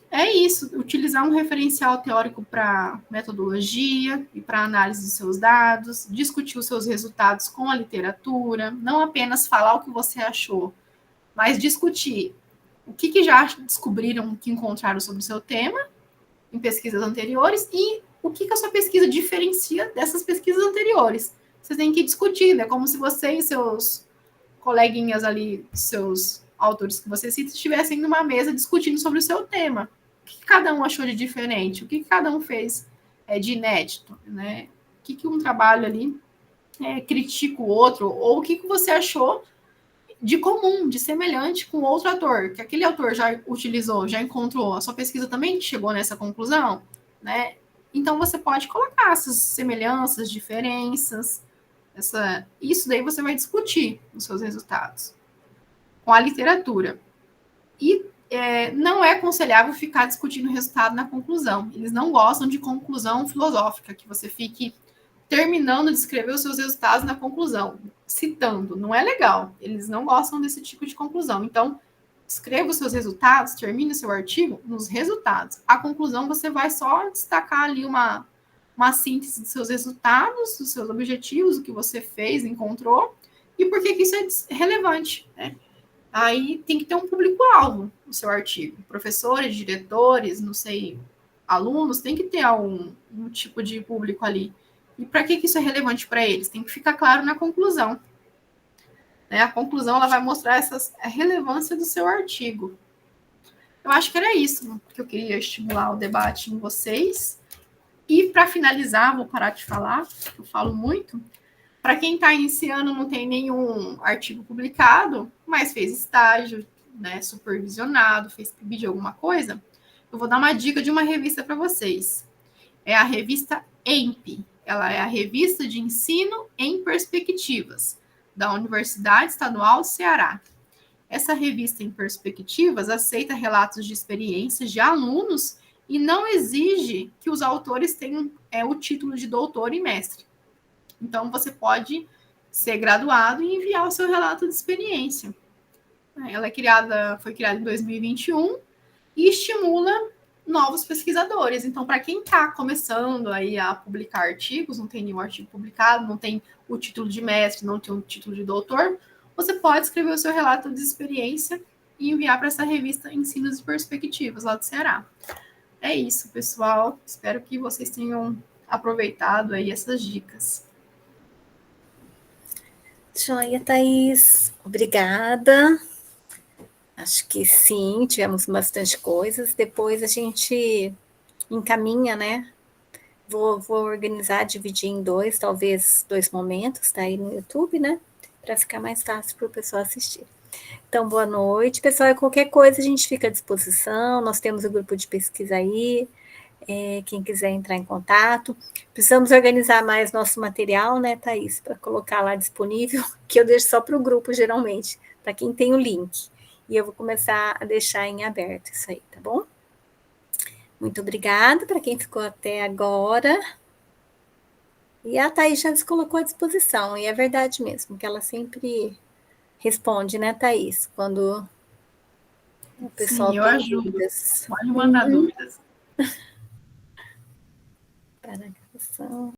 é isso, utilizar um referencial teórico para metodologia e para análise dos seus dados, discutir os seus resultados com a literatura, não apenas falar o que você achou, mas discutir o que já descobriram, que encontraram sobre o seu tema em pesquisas anteriores e o que a sua pesquisa diferencia dessas pesquisas anteriores. Você tem que discutir, né? Como se você e seus coleguinhas ali, seus autores que você cita, estivessem numa mesa discutindo sobre o seu tema. O que cada um achou de diferente? O que cada um fez de inédito? Né? O que um trabalho ali critica o outro? Ou o que você achou de comum, de semelhante com outro autor? Que aquele autor já utilizou, já encontrou. A sua pesquisa também chegou nessa conclusão? Né? Então, você pode colocar essas semelhanças, diferenças. Isso daí você vai discutir nos seus resultados com a literatura. E não é aconselhável ficar discutindo o resultado na conclusão. Eles não gostam de conclusão filosófica, que você fique terminando de escrever os seus resultados na conclusão, citando. Não é legal. Eles não gostam desse tipo de conclusão. Então, escreva os seus resultados, termine o seu artigo nos resultados. A conclusão, você vai só destacar ali uma síntese dos seus resultados, dos seus objetivos, o que você fez, encontrou, e por que isso é relevante, né? Aí tem que ter um público-alvo no seu artigo. Professores, diretores, não sei, alunos, tem que ter um tipo de público ali. E para que isso é relevante para eles? Tem que ficar claro na conclusão. Né? A conclusão ela vai mostrar a relevância do seu artigo. Eu acho que era isso que eu queria estimular o debate em vocês. E para finalizar, vou parar de falar, eu falo muito. Para quem está iniciando, não tem nenhum artigo publicado, mas fez estágio, né, supervisionado, fez PIB de alguma coisa, eu vou dar uma dica de uma revista para vocês. É a revista EMP. Ela é a Revista de Ensino em Perspectivas, da Universidade Estadual do Ceará. Essa revista em perspectivas aceita relatos de experiências de alunos e não exige que os autores tenham o título de doutor e mestre. Então, você pode ser graduado e enviar o seu relato de experiência. Ela foi criada em 2021 e estimula novos pesquisadores. Então, para quem está começando aí a publicar artigos, não tem nenhum artigo publicado, não tem o título de mestre, não tem o título de doutor, você pode escrever o seu relato de experiência e enviar para essa revista Ensinos e Perspectivas, lá do Ceará. É isso, pessoal. Espero que vocês tenham aproveitado aí essas dicas. Joia, Thaís. Obrigada. Acho que sim, tivemos bastante coisas. Depois a gente encaminha, né? Vou organizar, dividir em dois, talvez 2 momentos, tá aí no YouTube, né? Para ficar mais fácil para o pessoal assistir. Então, boa noite, pessoal. E qualquer coisa a gente fica à disposição. Nós temos o grupo de pesquisa aí. Quem quiser entrar em contato. Precisamos organizar mais nosso material, né, Thaís? Para colocar lá disponível, que eu deixo só para o grupo, geralmente, para quem tem o link. E eu vou começar a deixar em aberto isso aí, tá bom? Muito obrigada para quem ficou até agora. E a Thaís já se colocou à disposição, e é verdade mesmo, que ela sempre responde, né, Thaís? Quando o pessoal Sim, eu tem ajudo. dúvidas. Pode mandar dúvidas. Para a gravação.